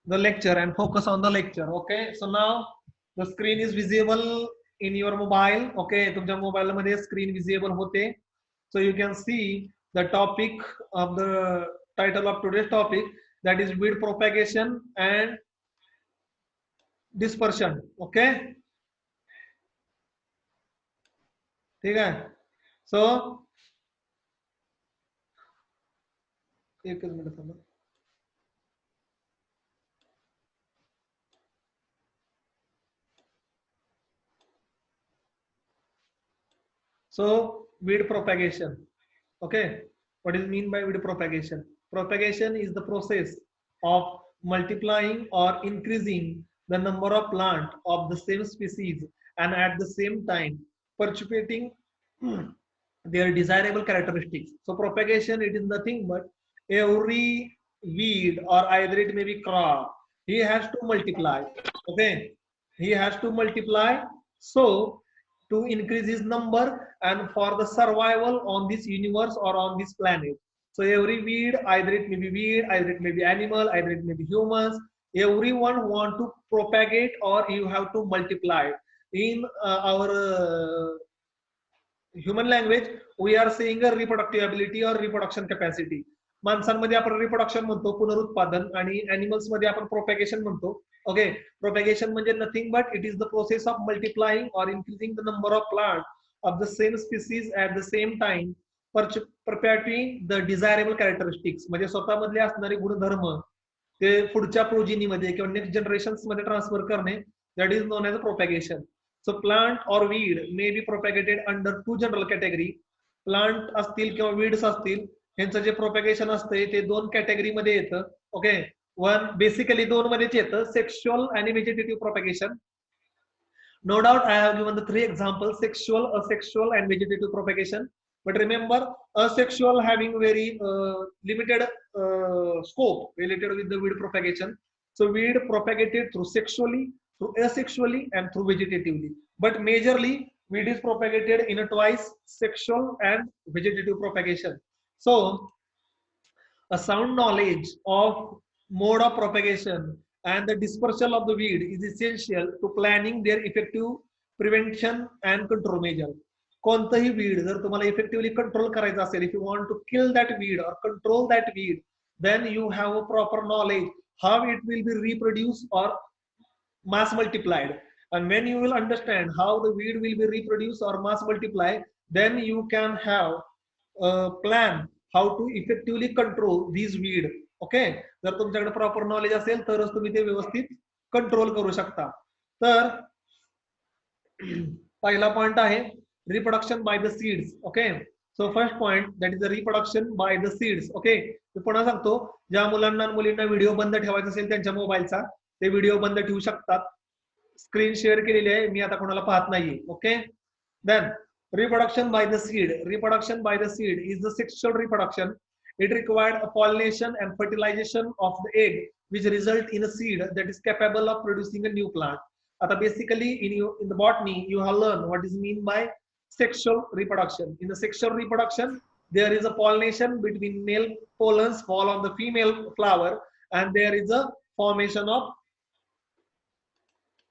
the lecture and focus on the lecture. Okay, so now the screen is visible in your mobile. Okay, तुमच्या mobile मध्ये screen visible होते. So you can see the topic of the title of today's topic, that is weed propagation and dispersion. Okay, ठीक है. So एकच minute थांबा. So weed propagation. Okay, what is mean by weed propagation? Propagation is the process of multiplying or increasing the number of plant of the same species and at the same time perpetuating their desirable characteristics. So propagation, it is nothing but every weed or either it may be crop, he has to multiply. Okay, he has to multiply so to increase his number and for the survival on this universe or on this planet. So every weed, either it may be weed, either it may be animal, either it may be humans, everyone want to propagate or you have to multiply. In our human language, we are saying a reproductive ability or reproduction capacity. माणसांमध्ये आपण reproduction म्हणतो, पुनरुत्पादन, आणि animals मध्ये आपण propagation म्हणतो. Okay, propagation म्हणजे nothing but it is the process of multiplying or increasing the number of plant of the same species at the same time perpetuating the desirable characteristics. म्हणजे स्वतःमधले असणारे गुणधर्म ते पुढच्या प्रोजिनीमध्ये किंवा नेक्स्ट जनरेशन्स मध्ये ट्रान्सफर करणे, that is known as propagation. So plant or weed may be propagated under two general category. Plant असतील किंवा weeds असतील, ह्यांचं जे प्रोपॅगेशन असते ते दोन कॅटेगरी मध्ये येतं. ओके, वन बेसिकली दोन मध्येच येतं, सेक्शुअल आणि vegetative propagation. No doubt I have given the three examples: sexual, asexual and vegetative propagation. But remember, asexual having very limited scope related with the weed propagation. So weed propagated through sexually, through asexually and through vegetatively. But majorly weed is propagated in a twice, sexual and vegetative propagation. So a sound knowledge of mode of propagation and the dispersal of the weed is essential to planning their effective prevention and control measure. कोणतंही weed जर तुम्हाला effectively control करायचं असेल, if you want to kill that weed or control that weed, then you have a proper knowledge how it will be reproduced or mass multiplied. And when you will understand how the weed will be reproduced or mass multiplied, then you can have a plan how to effectively control these weed. Okay, जर तुमच्याकडे proper knowledge असेल तरच तुम्ही ते व्यवस्थित control करू शकता. तर पहिला पॉइंट आहे reproduction by the seeds. Okay, so first point that is the reproduction by the seeds. Okay, मी पुन्हा सांगतो, ज्या मुलांना मुलींना व्हिडिओ बंद ठेवायचा असेल त्यांच्या मोबाईलचा, ते व्हिडिओ बंद ठेवू शकतात. स्क्रीन शेअर केलेली आहे, मी आता कोणाला पाहत नाहीये. Okay, then reproduction by the seed. Reproduction by the seed is the sexual reproduction. It required a pollination and fertilization of the egg, which result in a seed that is capable of producing a new plant. आता basically in the botany you have learned what is mean by sexual reproduction. In the sexual reproduction, there is a pollination between male pollens fall on the female flower, and there is a formation of,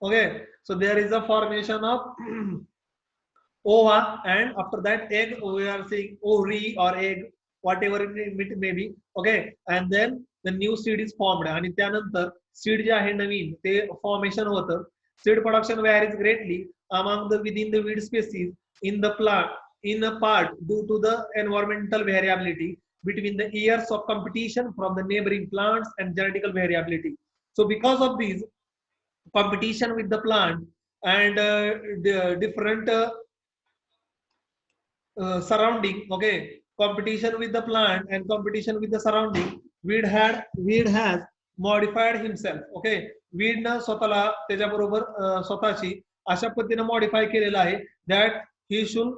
okay, so there is a formation of ova, and after that egg, we are saying ovary or egg, whatever it may be. Okay, and then the new seed is formed, आणि त्यानंतर seed जे आहे नवीन ते formation होतं. Seed production varies greatly among the within the weed species in the plant in a part due to the environmental variability between the years of competition from the neighboring plants and genetical variability. So because of these competition with the plant and the different surrounding, okay, competition with the plant and competition with the surrounding, weed has modified himself. Okay, weed ना स्वतःला त्याच्याबरोबर स्वतःची अशा पद्धतीने modify केलेला आहे that he should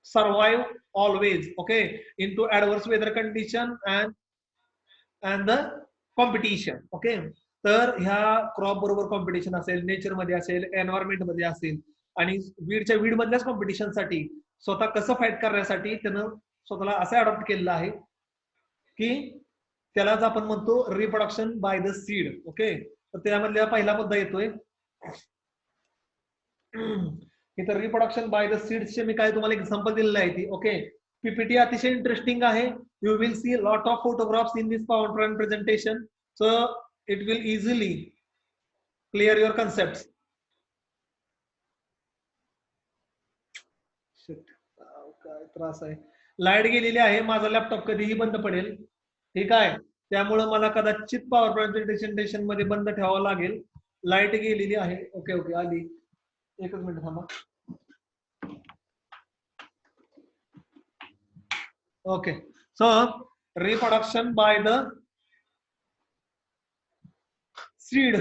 survive always, okay, into adverse weather condition and the competition. Okay, तर ह्या क्रॉप बरोबर कॉम्पिटिशन असेल, नेचर मध्ये असेल, एन्व्हायरमेंट मध्ये असेल, आणि वीड मधल्याच कॉम्पिटिशन साठी स्वतः कसं फाईट करण्यासाठी त्यानं स्वतःला असं अडॉप्ट केलेलं आहे की त्यालाच आपण म्हणतो reproduction by the seed. Okay, तर त्यामधला पहिला मुद्दा येतोय इथं रिप्रोडक्शन बाय द सीड्सचे मी काय तुम्हाला एक्झाम्पल दिलेलं आहे ती. ओके, पीपीटी अतिशय इंटरेस्टिंग आहे. You will see lot of photographs in this power point presentation, so it will easily clear your concept. काय त्रास आहे, लाईट गेलेली आहे, माझा लॅपटॉप कधीही बंद पडेल. ठीक आहे, त्यामुळे मला कदाचित पॉवर पॉइंट प्रेझेंटेशन मध्ये बंद ठेवावं लागेल. लाईट गेलेली आहे. ओके ओके, आली. एकच मिनिट थांबा. Okay, so reproduction by the seed.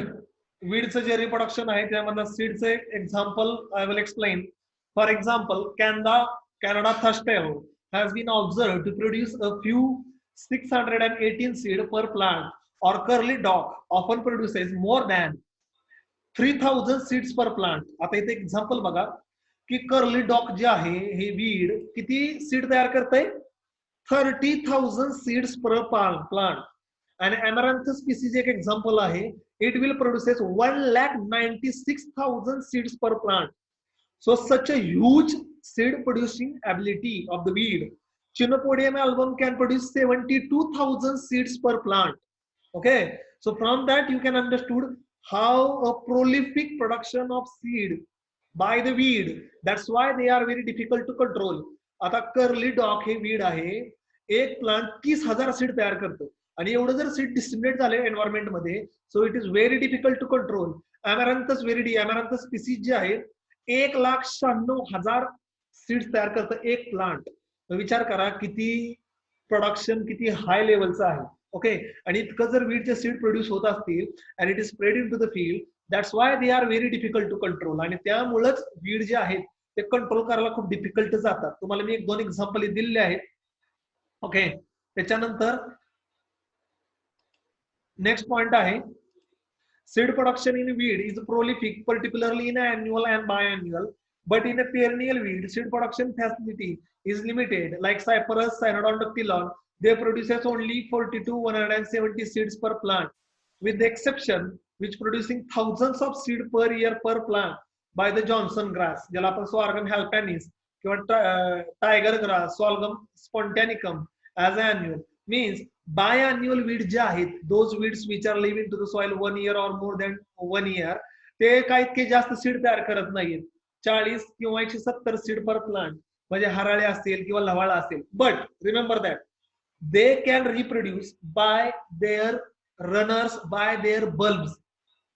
वीडचं जे रिप्रोडक्शन आहे त्यामधलं सीडचं example I will explain. For example, Canada thrushtail has been observed to produce a few 618 seed per plant, or curly dog often produces more than 3000 seeds per plant. आता इथे example बघा की curly dog जे आहे हे weed किती seed तयार करतंय, 30,000 सीड्स पर प्लांट. आणि अॅमॅरॅन्थस स्पीसीज एक एक्झाम्पल आहे, it will produces 1,96,000 seeds per plant. So such a huge seed producing ability of the weed. Chenopodium album can produce 72,000 seeds per plant. Okay, so from that you can understood how a prolific production of seed by the weed. That's why they are very difficult to control. आता curly dog हे weed आहे, एक plant 30,000 seed तयार करतो आणि एवढं जर seed distribute झाले एन्व्हायरमेंट मध्ये, so it is very difficult to control. Amaranthus viridis, amaranthus species जे आहे 1,96,000 सीड्स तयार करतं एक प्लांट. विचार करा किती प्रोडक्शन किती हाय लेवलचं आहे. ओके, आणि इतकं जर वीडचे सीड प्रोड्यूस होत असतील and it is spread in to the field, that's why they are very difficult to control. आणि त्यामुळेच वीड जे आहेत ते कंट्रोल करायला खूप डिफिकल्ट जातात. तुम्हाला मी 1-2 एक्झाम्पल दिलेले आहेत. ओके, त्याच्यानंतर नेक्स्ट पॉइंट आहे, seed production in weed is prolific, particularly in annual and biannual, but in a perennial weed, seed production facility is limited. Like Cyperus, Cynodontyctylon, they produces only 40 to 170 seeds per plant, with the exception which producing thousands of seed per year per plant by the Johnson grass, ज्याला आपण Sorghum halpanis किंवा tiger grass, Sorghum spontanicum as annual. Means biannual weed जे आहेत, those weeds which are live into the soil 1 year or more than 1 year, ते काय इतके जास्त seed तयार करत नाहीत. 40 किंवा 170 सीड पर प्लांट, म्हणजे हराळे असतील किंवा लवाळा असेल. But remember that they can reproduce by their runners, by their bulbs.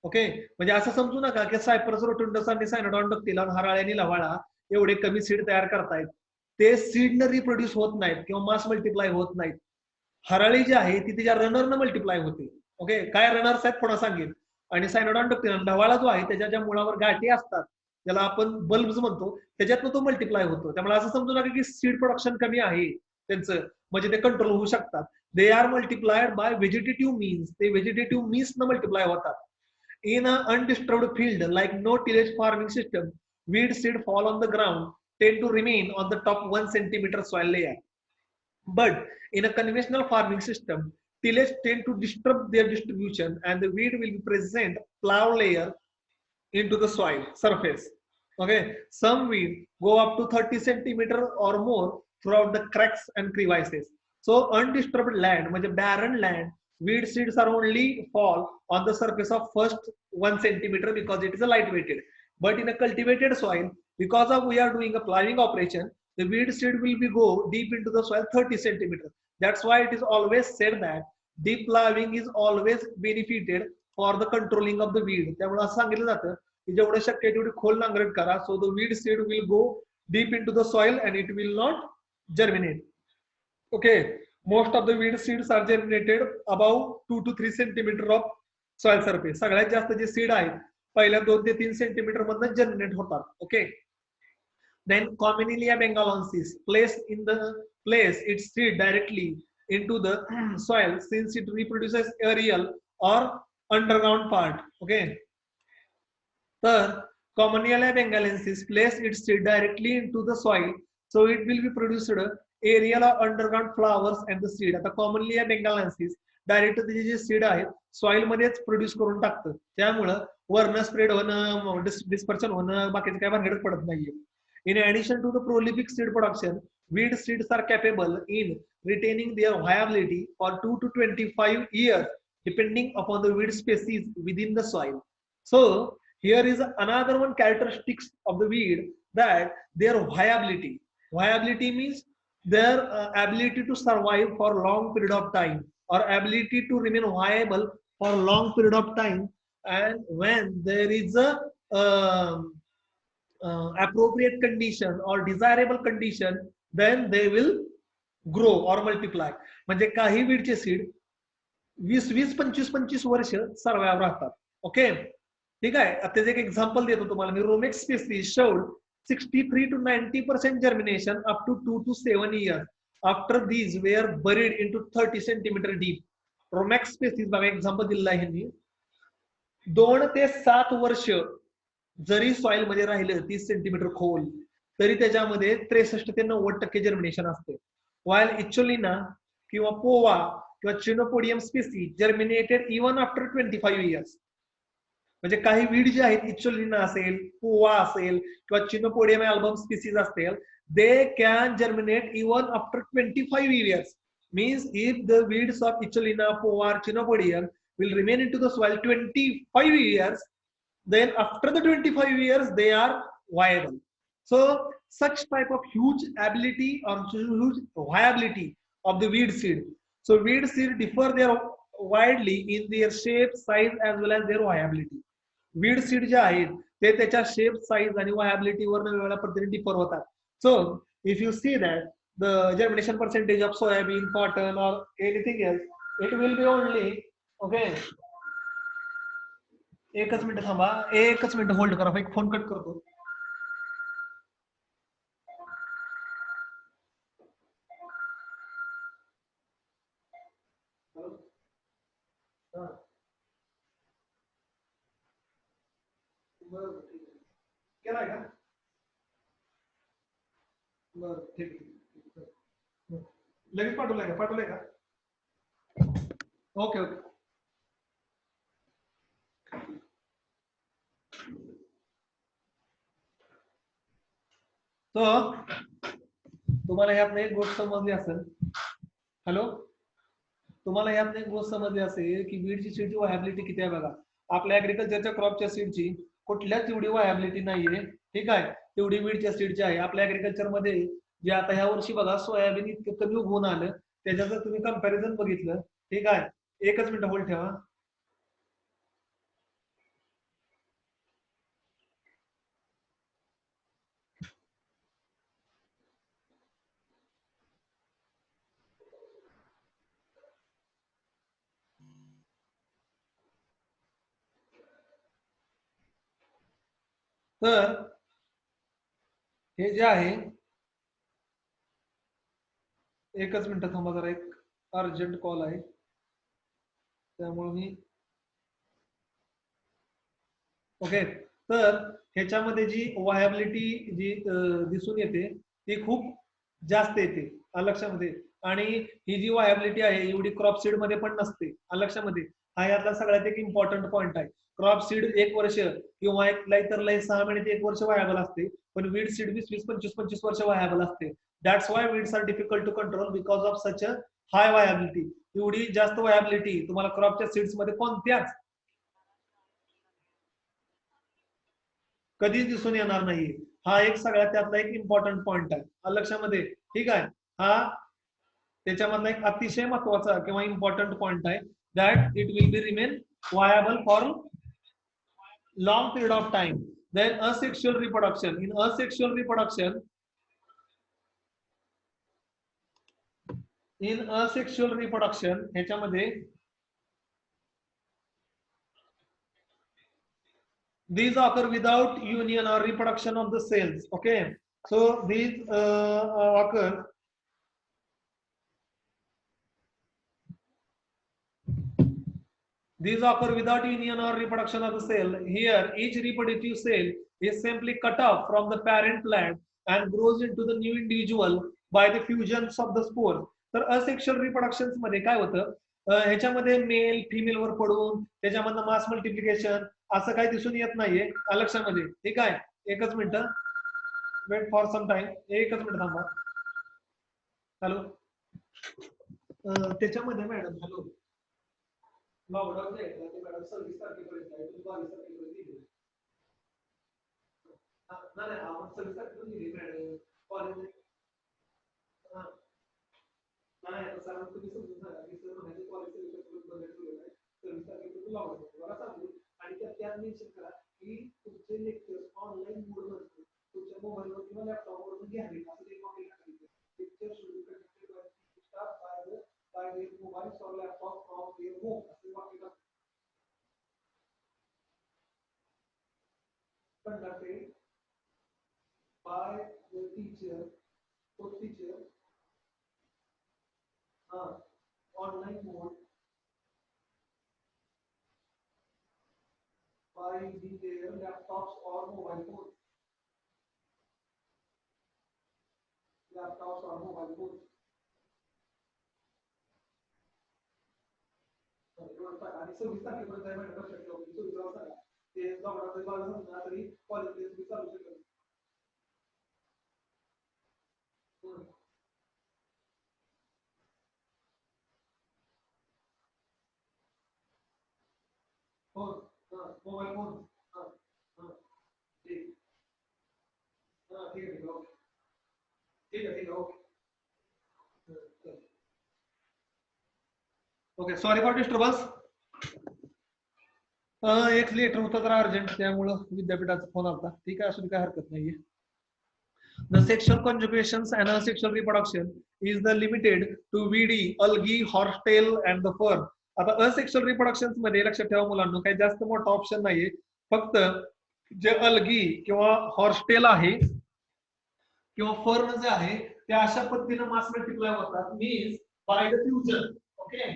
Okay, म्हणजे असं समजू नका की सायप्रस रोटुंडस आणि सायनोडॉन्टिक्टिलॉन, हराळे आणि लवाळा एवढे कमी सीड तयार करतायत. ते सीडनं रिप्रोड्यूस होत नाहीत किंवा मास मल्टिप्लाय होत नाहीत. हराळी जी आहे ती तिच्या रनरनं मल्टिप्लाय होते. ओके, काय रनर्स आहेत पुन्हा सांगेल. आणि सायनोडॉन्टिक्टिलॉन, ढवाळा जो आहे त्याच्या ज्या मुळावर गाठी असतात ज्याला आपण बल्ब्स म्हणतो, त्याच्यातनं तो मल्टिप्लाय होतो. त्यामुळे असं समजू नका की सीड प्रोडक्शन कमी आहे त्यांचं म्हणजे ते कंट्रोल होऊ शकतात. They are multiplied by vegetative means, ते व्हेजिटेटिव्ह मीन्स न मल्टिप्लाय होतात. In a undisturbed field like no tillage farming system, weed seed fall on the ground tend to remain on the top 1 centimeter soil layer. But in a conventional farming system, tillage tend to disturb their distribution and the weed will be present plow layer into the soil surface. Okay, some weed go up to 30 centimeter or more throughout the cracks and crevices. So undisturbed land, म्हणजे barren land, weed seeds are only fall on the surface of first 1 centimeter because it is a light weighted. But in a cultivated soil, because of we are doing a plowing operation, the weed seed will be go deep into the soil 30 centimeters. That's why it is always said that deep plowing is always benefited for the controlling of the weed. त्यामुळे असं सांगितलं जातं की जेवढं शक्य आहे तेवढी खोल नांगरट करा, so the weed seed will go deep into the soil and it will not germinate. Okay, most of the weed seeds are germinated above 2 to 3 centimeter of soil surface. सगळ्यात जास्त जे सीड आहेत पहिल्या 2 ते 3 सेंटीमीटर मधनं germinate होतात. Okay, then Commelia bengalensis place its seed directly into the soil since it reproduces aerial or underground part. Okay, तर Commelia bengalensis place its seed directly into the soil, so it will be produced aerial or underground flowers and the seed. आता Commelia bengalensis direct त्याचे जे seed आहेत soil मध्येच produce करून टाकतं. त्यामुळं वरनं स्प्रेड होणं, डिस्पर्शन होणं, बाकीचं काय भानगडच पडत नाहीये. In addition to the prolific seed production, weed seeds are capable in retaining their viability for 2 to 25 years, depending upon the weed species within the soil. So here is another one characteristics of the weed, that their viability. Viability means their ability to survive for long period of time, or ability to remain viable for long period of time. And when there is a appropriate condition or desirable condition, then they will grow or multiply. म्हणजे काही वीडचे seed 20-25 वर्ष survive राहतात. Okay, ठीक आहे. त्याचं एक example देतो तुम्हाला मी. रोमेक्स species showed 63 to 90% germination up to 2 to 7 years after these were buried into 30 centimeter deep. रोमॅक्स species बघा एक्झाम्पल दिलेलं आहे ह्यांनी. 2 ते 7 वर्ष जरी सॉइल मध्ये राहिलं 30 सेंटीमीटर खोल, तरी त्याच्यामध्ये 63 ते 90% जर्मिनेशन असते. वाईल इच्चोलिना किंवा पोवा किंवा chenopodium species germinated even after 25 years. म्हणजे काही वीड जे आहेत, इच्चोलिना असेल, पोवा असेल किंवा चिनोपोडियम अल्बम स्पीसीज असतील, they can germinate even after 25 years. Means if the weeds of इच्चोलिना, poa, chenopodium will remain into the soil 25 years, then after the 25 years they are viable. So such type of huge ability or huge viability of the weed seed. So weed seed differ their widely in their shape, size as well as their viability. Weed seed जे आहेत ते त्याच्या shape, size आणि व्हायबिलिटी वर वेगवेगळ्या पद्धतीने differ होतात. So if you see that the germination percentage of soybean, cotton or anything else, it will be only okay. एकच मिनिट थांबा, एकच मिनिट होल्ड करा, एक फोन कट करतो. केलाय का? बरं ठीक आहे. लगेच पाठवलंय का? Okay okay. तर तुम्हाला यात एक गोष्ट समजली असेल. हॅलो, तुम्हाला यात एक गोष्ट समजली असेल की वीडची सीडची व्हायबिलिटी किती आहे बघा. आपल्या ऍग्रिकल्चरच्या क्रॉपच्या सीडची कुठल्याच एवढी व्हायबिलिटी नाहीये, ठीक आहे, तेवढी वीडच्या सीडची आहे. आपल्या ऍग्रिकल्चर मध्ये जे आता ह्या वर्षी बघा सोयाबीन इतकं कमी उगवून आलं, त्याचं जर तुम्ही कंपॅरिझन बघितलं, ठीक आहे, एकच मिनिट होल्ड ठेवा. तर हे जे आहे, एकच मिनिट थांबा जरा, एक अर्जंट कॉल आहे त्यामुळे मी ओके. तर ह्याच्यामध्ये जी व्हायबिलिटी जी दिसून येते ती खूप जास्त येते लक्षामध्ये. आणि ही जी व्हायबिलिटी आहे एवढी क्रॉप सीड मध्ये पण नसते लक्षामध्ये. हा यातला सगळ्यात एक इम्पॉर्टंट पॉइंट आहे. क्रॉप सीड 1 वर्ष किंवा तर 6 महिने ते 1 वर्ष व्हायबल असते, पण वीड सीड 20-25 वर्ष व्हायबल असते. That's why weeds are difficult to control because of such a high viability. एवढी जास्त व्हायबिलिटी तुम्हाला क्रॉपच्या सीड्स मध्ये कोणत्याच कधीच दिसून येणार नाही. हा एक सगळ्यात त्यातला एक इम्पॉर्टंट पॉइंट आहे लक्षामध्ये, ठीक आहे. हा त्याच्यामधला एक अतिशय महत्वाचा किंवा इम्पॉर्टंट पॉइंट आहे, that it will be remain viable for long period of time. Then asexual reproduction. In asexual reproduction, ह्याच्यामध्ये these occur without union or reproduction of the cells. Okay, so these occur without union or reproduction of the cell. Here each reproductive cell is simply cut off from the parent plant and grows into the new individual by the fusions of the spores. तर asexual reproduction मध्ये काय होतं, ह्याच्यामध्ये male female वर पडून त्याच्यामधनं मास multiplication असं काही दिसून येत नाहीये लक्षामध्ये. ठीक आहे, एकच मिनिट, वेट फॉर सम टाइम, एकच मिनिट थांबा. हॅलो, त्याच्यामध्ये मॅडम, हॅलो, लॉकडाऊन जे आहे ते मॅडम 26 तारखेपर्यंत आहे, 22 तारखेपर्यंत दिली. नाही आपण 26 तारखेपर्यंत दिली मॅडम कॉलेज. नाही आता सर तुम्ही समजून सांगा की सर म्हणायचे कॉलेज बंद ठेवलेलं आहे, 26 तारखेपर्यंत लॉकडाऊन मला सांगू. आणि त्यात मेन्शन करा की तुमचे लेक्चर ऑनलाईन मोड मध्ये तुमच्या मोबाईलवर किंवा लॅपटॉपवर घ्यावे असं ते वाक्य टाकायचं. Lecture should be conducted by staff by their mobile और लॅपटॉप फ्रॉम देअर होम असं वाक्य टाकायचं. Conducted by the teacher, co-teacher, online mode by their laptops or mobile phones. Laptops or mobile phones. आणि 26 तारखेपर्यंत आहे मॅडम, लक्षात ठेवा. 26 वाजता ते लॉकडाऊन बाजूला समजा तरी कॉलेज चालू शकत. Phone, mobile phone. हाँ हाँ ठीक, हाँ ठीक है, ओके, ठीक है, ठीक है, okay. Okay, sorry for disturbance. एक लेटर होता जरा अर्जंट, त्यामुळं विद्यापीठाचा फोन आला. ठीक आहे, असून काय हरकत नाहीये. The sexual conjugations and asexual reproduction is the limited to VD, algae, horsetail and the fern. आता असेक्शुअल रिप्रोडक्शन मध्ये लक्षात ठेवा मुलांना, काही जास्त मोठा ऑप्शन नाहीये. फक्त जे अल्गी किंवा हॉर्सटेल आहे किंवा फर्न जे आहे ते अशा पद्धतीने मास मल्टिप्लाय होतात, means by the fusion. Okay,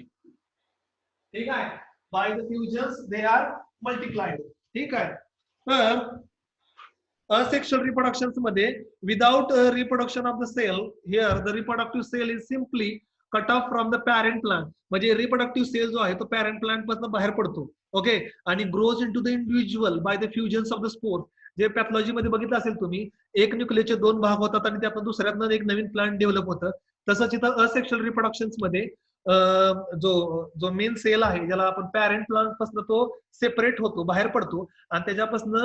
ठीक आहे, by the fusions they are multiplied. ठीक आहे. तर asexual reproductions मध्ये without reproduction of the cell, here the reproductive cell is simply cut off from the parent plant. म्हणजे reproductive sale जो आहे तो पॅरेंट प्लांट पासून बाहेर पडतो. ओके, आणि grows into the individual by the fusions of the spore. जे pathology मध्ये बघितलं असेल तुम्ही, एक न्यूक्लियसचे 2 भाग होतात आणि त्यातून दुसऱ्यातनं एक नवीन प्लांट डेव्हलप होतं. तसंच इथं असेक्शुअल रिप्रोडक्शन मध्ये जो जो मेन सेल आहे ज्याला आपण पॅरेंट प्लांट पासून तो सेपरेट होतो, बाहेर पडतो आणि त्याच्यापासून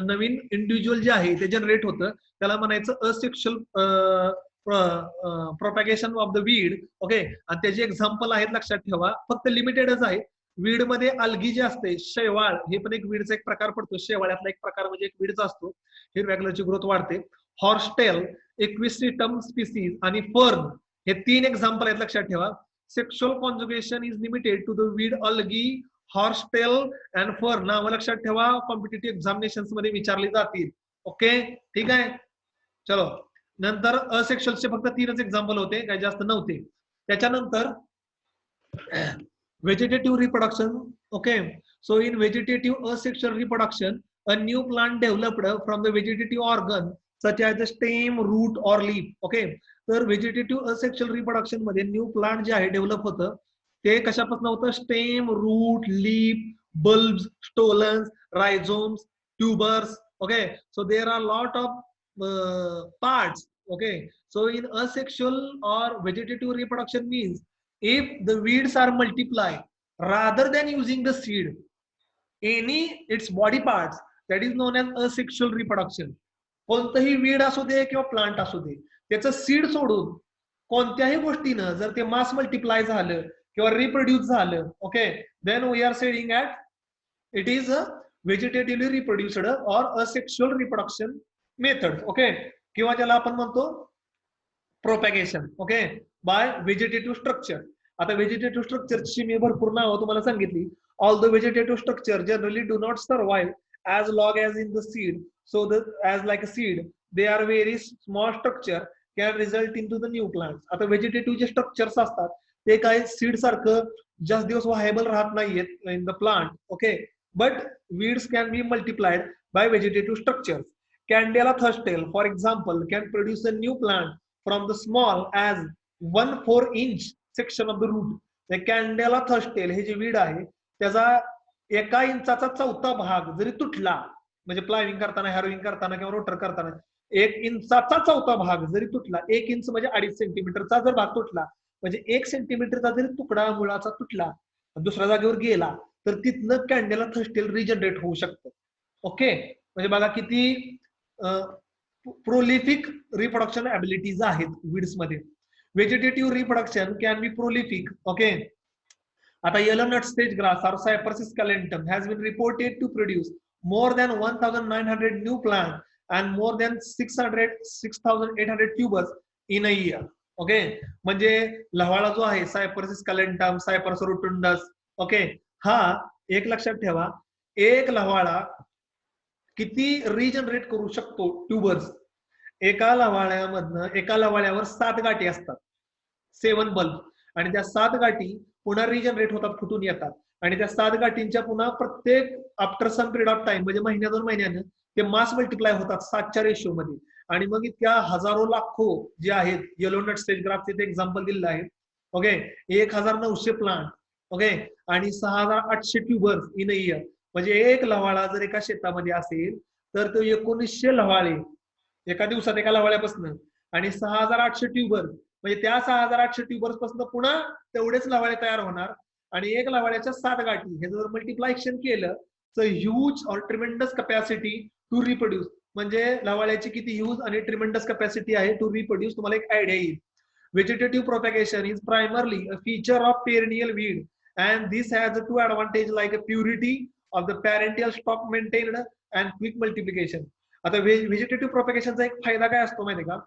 नवीन इंडिव्हिज्युअल जे आहे ते जनरेट होतं, त्याला म्हणायचं asexual propagation of the weed. Okay, आणि त्याचे एक्झाम्पल आहेत, लक्षात ठेवा, फक्त लिमिटेडच आहे. वीड मध्ये अल्गी जे असते, शेवाळ, हे पण एक वीडचा एक प्रकार पडतो. शेवाळ्यातला एक प्रकार म्हणजे एक वीडचा असतो, हिरव्या कलरची ग्रोथ वाढते. हॉर्सटेल, इक्विस्टिटम स्पीसीज आणि फर्न, हे 3 एक्झाम्पल आहेत, लक्षात ठेवा. Sexual conjugation is limited to the weed, algae, horsetail and fern. नाव लक्षात ठेवा, कॉम्पिटिटिव्ह एक्झामिनेशन मध्ये विचारली जातील. ओके, ठीक आहे. चलो, नंतर असेक्शुअलचे फक्त 3च एक्झाम्पल होते, काही जास्त नव्हते. त्याच्यानंतर vegetative reproduction. Okay, so in vegetative asexual reproduction, a new plant developed from the vegetative organ such as the stem, root or leaf. Okay, तर vegetative asexual reproduction मध्ये न्यू प्लांट जे आहे डेव्हलप होतं, ते कशापासून होतं? Stem, root, leaf, bulbs, stolons, rhizomes, tubers. Okay, so there are lot of parts. Okay, so in asexual or vegetative reproduction means if the weeds are multiplied rather than using the seed, any its body parts, that is known as asexual reproduction. कोणतंही weed असू दे किंवा plant असू दे, त्याचं seed सोडून कोणत्याही गोष्टीनं जर ते मास multiply झालं किंवा रिप्रोड्यूस झालं, okay, then we are saying at it is a vegetatively reproduced or asexual reproduction method. Okay, किंवा त्याला आपण म्हणतो propagation. Okay, by vegetative structure. आता व्हेजिटेटिव्ह स्ट्रक्चरची मी भरपूर नावं तुम्हाला सांगितली. All the vegetative structure generally do not survive as long as in the seed, so that as like a seed they are very small structure can result into the new plants. आता vegetative जे structures असतात ते काय seed सारखं जास्त दिवस viable राहत नाहीयेत in the plant. Okay, but weeds can be multiplied by vegetative structures. Candela thustel, for example, can produce a new plant from the small as 1/4 inch section of the root. कॅन्डेला थर्स्टेल हे जे weed आहे त्याचा 1 इंचाचा 1/4 भाग जरी तुटला, म्हणजे प्लायविंग करताना, हॅरोविंग करताना किंवा रोटर करताना 1 इंचाचा 1/4 भाग जरी तुटला, 1 इंच म्हणजे 2.5 सेंटीमीटरचा जर भाग तुटला, म्हणजे 1 सेंटीमीटरचा जरी तुकडा मुळाचा तुटला, दुसऱ्या जागेवर गेला, तर तिथनं कॅन्डेला थर्स्टेल रिजनरेट होऊ शकतं. ओके, म्हणजे बघा किती प्रोलिफिक रिप्रोडक्शन ऍबिलिटीज आहेत वीड्स मध्ये. Vegetative reproduction can be prolific. Okay, आता yellow nutsedge grass or Cypersis calentum has been reported to produce more than 1,900 new plants and more than 6,800 tubers in a year. Okay, म्हणजे लव्हाळा जो आहे सायपरसिस कॅलेंटम, सायपरस रोटुंडस, okay, हा एक लक्षात ठेवा, एक लव्हाळा किती रिजनरेट करू शकतो ट्यूबर्स. एका लव्हाळ्यावर 7 गाठी असतात, 7 बल्ब, आणि त्या 7 गाठी पुन्हा रिजनरेट होतात, फुटून येतात, आणि त्या 7 गाठींच्या पुन्हा प्रत्येक after some period of time म्हणजे महिन्या 2 महिन्यानं ते मास मल्टिप्लाय होतात 7च्या रेशिओ मध्ये. आणि मग इतक्या हजारो लाखो जे आहेत, येलो नट स्टेज ग्राफचे ते एक्झाम्पल दिलेलं आहे. ओके, 1900 प्लांट, ओके, आणि 6,800 ट्यूबर्स इन अ इयर. म्हणजे एक लव्हाळा जर एका शेतामध्ये असेल तर तो 1900 लव्हाळे एका दिवसात एका लव्हाळ्यापासून, आणि 6,800 ट्यूबर्स म्हणजे त्या 6,800 ट्यूबर्स पासून पुन्हा तेवढेच लव्हाळे तयार होणार, आणि एक लव्हाळ्याच्या 7 गाठी हे जर मल्टिप्लायशन केलं तर huge or tremendous capacity to reproduce. म्हणजे लव्हाळ्याची किती ह्यूज आणि ट्रिमेंडस कॅपॅसिटी आहे टू रिप्रोड्यूस, तुम्हाला एक आयडिया येईल. Vegetative propagation is primarily a feature of perennial weed, and this has two advantages like a purity of the parental stock maintained and quick multiplication. आता vegetative प्रोपॅगेशनचा एक फायदा काय असतो माहिती का,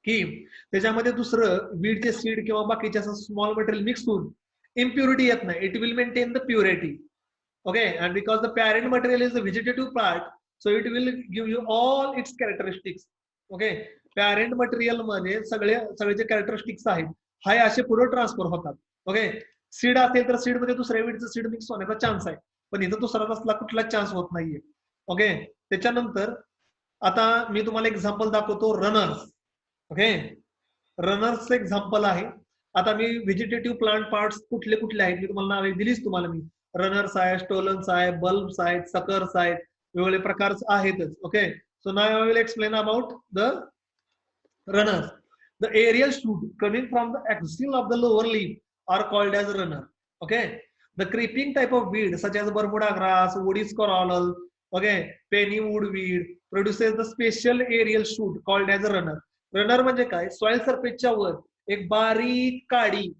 की त्याच्यामध्ये दुसरं वीडचे सीड किंवा बाकीचे असं स्मॉल मटेरियल मिक्स होऊन इम्प्युरिटी येत नाही. It will maintain the purity. Okay, and because the parent material is the vegetative part, so it will give you all it's characteristics. Okay, parent material मध्ये सगळे जे characteristics आहेत हाय असे पुढे transfer होतात. ओके, सीड असेल तर सीड मध्ये दुसऱ्या वीडचं सीड मिक्स होण्याचा चान्स आहे, पण इथं दुसरा असला कुठलाच चान्स होत नाहीये. ओके, त्याच्यानंतर आता मी तुम्हाला एक्झाम्पल दाखवतो रनर्स. ओके, रनर्सचं एक्झाम्पल आहे. आता मी व्हेजिटेटिव्ह प्लांट पार्ट्स कुठले कुठले आहेत मी तुम्हाला नावे दिलीच तुम्हाला मी. रनर्स आहे, स्टोलन्स आहे, बल्ब्स आहेत, सकर्स आहेत, वेगवेगळे प्रकार आहेतच. Okay, so now I will explain about the runners. The aerial shoot coming from the axil of the lower leaf are called as runner. Okay, the creeping type of weed such as Bermuda grass, woody squirrel, okay, penny wood weed produces the special aerial shoot called as a runner. Runner म्हणजे काय, soil सरफेसच्या वर एक बारीक काडी,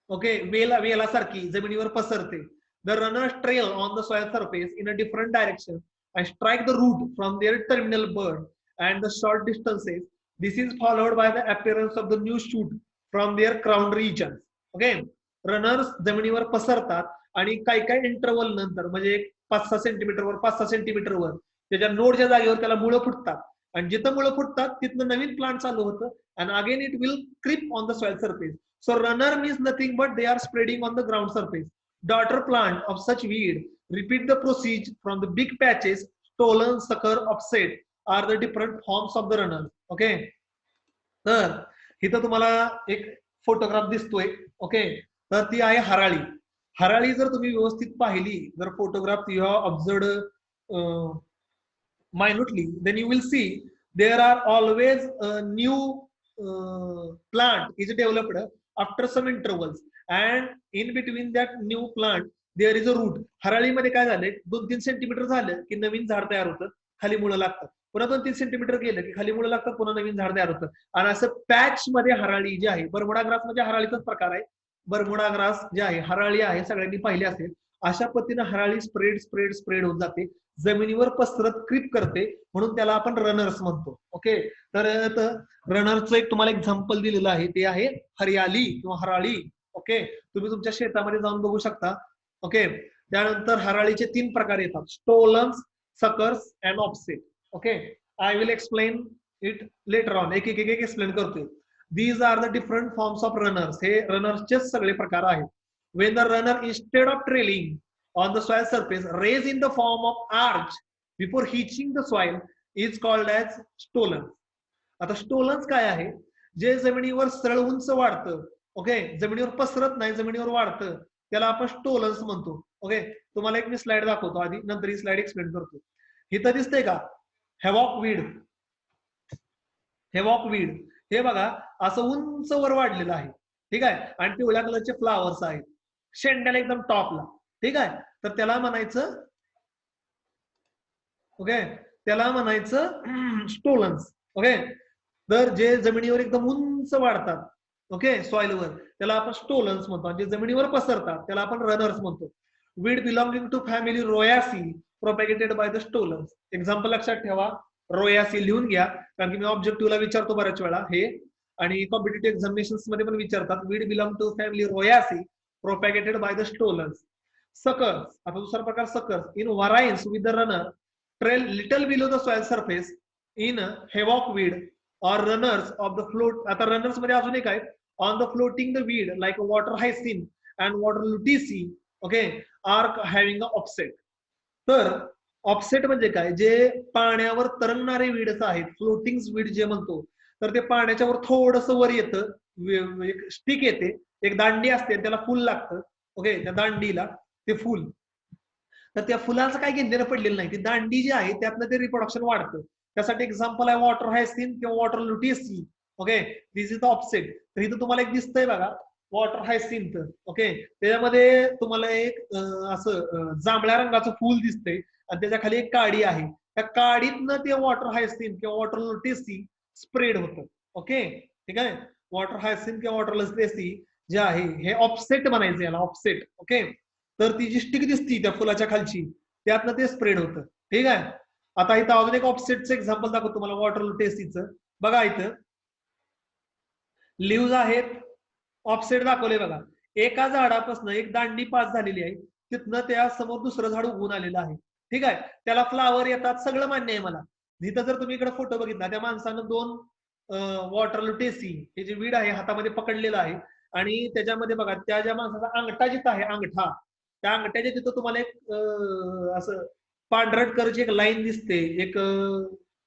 okay, वेला सारखी जमिनीवर पसरते. The runners trail on the soil surface in a different direction and strike the root from their terminal bud and the short distances. This is followed by the appearance of the new shoot from their crown regions. Okay, runners जमिनीवर पसरतात आणि काही काही interval नंतर म्हणजे 5-6 सेंटीमीटरवर 5-6 सेंटीमीटरवर त्याच्या नोडच्या जागेवर त्याला मुळं फुटतात, आणि जिथं मुळं फुटतात तिथनं नवीन प्लांट चालू होतं, and again it will creep on the soil surface. So runner means nothing but they are spreading on the ground surface. Daughter plant of such weed repeat the procedure from the big patches, stolen, sucker, offset are the different forms of the runner. Okay, तर इथं तुम्हाला एक photograph दिसतोय. Okay, तर ती आहे हराळी. हराळी जर तुम्ही व्यवस्थित पाहिली, जर photograph you have observed minutely, then you will see there are always a new plant is developed after some intervals, and in between that new plant there is a root. हराळीमध्ये काय झालंय, 2-3 सेंटीमीटर झालं की नवीन झाड तयार होतं, खाली मुळं लागतात, पुन्हा 2-3 सेंटीमीटर गेलं की खाली मुळं लागतात, पुन्हा नवीन झाड तयार होतं. आणि असं पॅच मध्ये हराळी जी आहे, बरमुडा ग्रास म्हणजे हराळीचाच प्रकार आहे. बरमुडा ग्रास जे आहे हराळी आहे, सगळ्यांनी पाहिली असेल. अशा पद्धतीने हराळी स्प्रेड होत जाते, जमिनीवर पसरत क्रीप करते, म्हणून त्याला आपण रनर्स म्हणतो. ओके, तर रनरचं एक तुम्हाला एक्झाम्पल दिलेलं आहे, ते आहे हरियाली किंवा हराळी. ओके, तुम्ही तुमच्या शेतामध्ये जाऊन बघू शकता. ओके, त्यानंतर हराळीचे 3 प्रकार येतात, stolons, suckers and offset. Okay, I will explain it later on, एक एक्सप्लेन करतोय. These are the different forms of runners. हे रनर्सचे सगळे प्रकार आहेत. When the runner instead of trailing on the soil surface raised in the form of arch before hitching the soil is called as stolons. आता stolons काय आहे, जे जमिनीवर सरळ उंच वाढतं ओके, जमिनीवर पसरत नाही, जमिनीवर वाढतं, त्याला आपण स्टोलन्स म्हणतो. ओके, तुम्हाला एक मी स्लाइड दाखवतो आधी, नंतर ही स्लाइड एक्सप्लेन करतो. इथं दिसतंय का हेवॉक वीड, हेवॉक वीड हे बघा असं उंच वर वाढलेलं आहे, ठीक आहे, आणि पिवळ्या कलरचे फ्लावर्स आहेत शेंड्याला एकदम टॉपला, ठीक आहे. तर त्याला म्हणायचं, ओके, त्याला म्हणायचं स्टोलन्स. ओके, तर जे जमिनीवर एकदम उंच वाढतात, ओके, सॉइलवर, त्याला आपण स्टोलन्स म्हणतो. जे जमिनीवर पसरतात त्याला आपण रनर्स म्हणतो. Weed belonging to family poaceae propagated by the stolons. Example लक्षात ठेवा, रोयासी लिहून घ्या, कारण की मी ऑब्जेक्टिव्हला विचारतो बऱ्याच वेळा हे, आणि कॉम्पिटेटिव्ह एक्झामिनेशन्स मध्ये पण विचारतात. Weed belong to family poaceae propagated by the stolons. Suckers, आता दुसरा प्रकार suckers. In variance with the runner trail little below the soil surface in havoc weed or runners of the float. आता runners मध्ये अजून एक आहे, on the floating the weed like water hyacinth and water lettuce, okay, are having a offset. तर offset म्हणजे काय, जे पाण्यावर तरंगणारे वीड्स आहेत, फ्लोटिंग वीड जे म्हणतो, तर ते पाण्याच्या वर थोडस वर येतं, एक स्टिक येते, एक दांडी असते, त्याला फुल लागतं. ओके, त्या दांडीला ते फुल, तर त्या फुलाचं काय घेणं पडलेलं नाही, ती दांडी जी आहे त्यातनं ते रिप्रोडक्शन वाढतं. त्यासाठी एक्झाम्पल आहे वॉटर हायसिन किंवा water lettuce. Okay, this is the offset. तर इथं तुम्हाला एक दिसतंय बघा वॉटर हायसिंथ. ओके, त्याच्यामध्ये तुम्हाला एक असं जांभळ्या रंगाचं फूल दिसतंय आणि त्याच्या खाली एक काडी आहे, त्या काडीतनं ते वॉटर हायसिन किंवा वॉटर लुटिसी स्प्रेड होतं. ओके, ठीक आहे, वॉटर हायसिन किंवा वॉटर लुटिसी जे आहे हे ऑफसेट म्हणायचं याला, ऑफसेट. ओके, तर ती जी स्टिक दिसती त्या फुलाच्या खालची, त्यातनं ते स्प्रेड होतं, ठीक आहे. आता इथं अजून एक ऑफसेटचं एक्झाम्पल दाखवतो तुम्हाला वॉटर लुटेसीचं. बघा इथं लिव्ज आहेत, ऑफसेट दाखवले बघा. एका झाडापासून एक दांडी पास झालेली आहे, तिथनं त्या समोर दुसरं झाड उगवून आलेलं आहे, ठीक आहे. त्याला फ्लावर येतात, सगळं मान्य आहे मला. इथं जर तुम्ही इकडे फोटो बघितला, त्या माणसानं दोन वॉटर लुटेसी हे जे वीड आहे हातामध्ये पकडलेलं आहे, आणि त्याच्यामध्ये बघा त्या ज्या माणसाचा अंगठा जिथं आहे, अंगठा, त्या अंगठ्याच्या तिथं तुम्हाला एक असं पांढरट करची एक लाईन दिसते, एक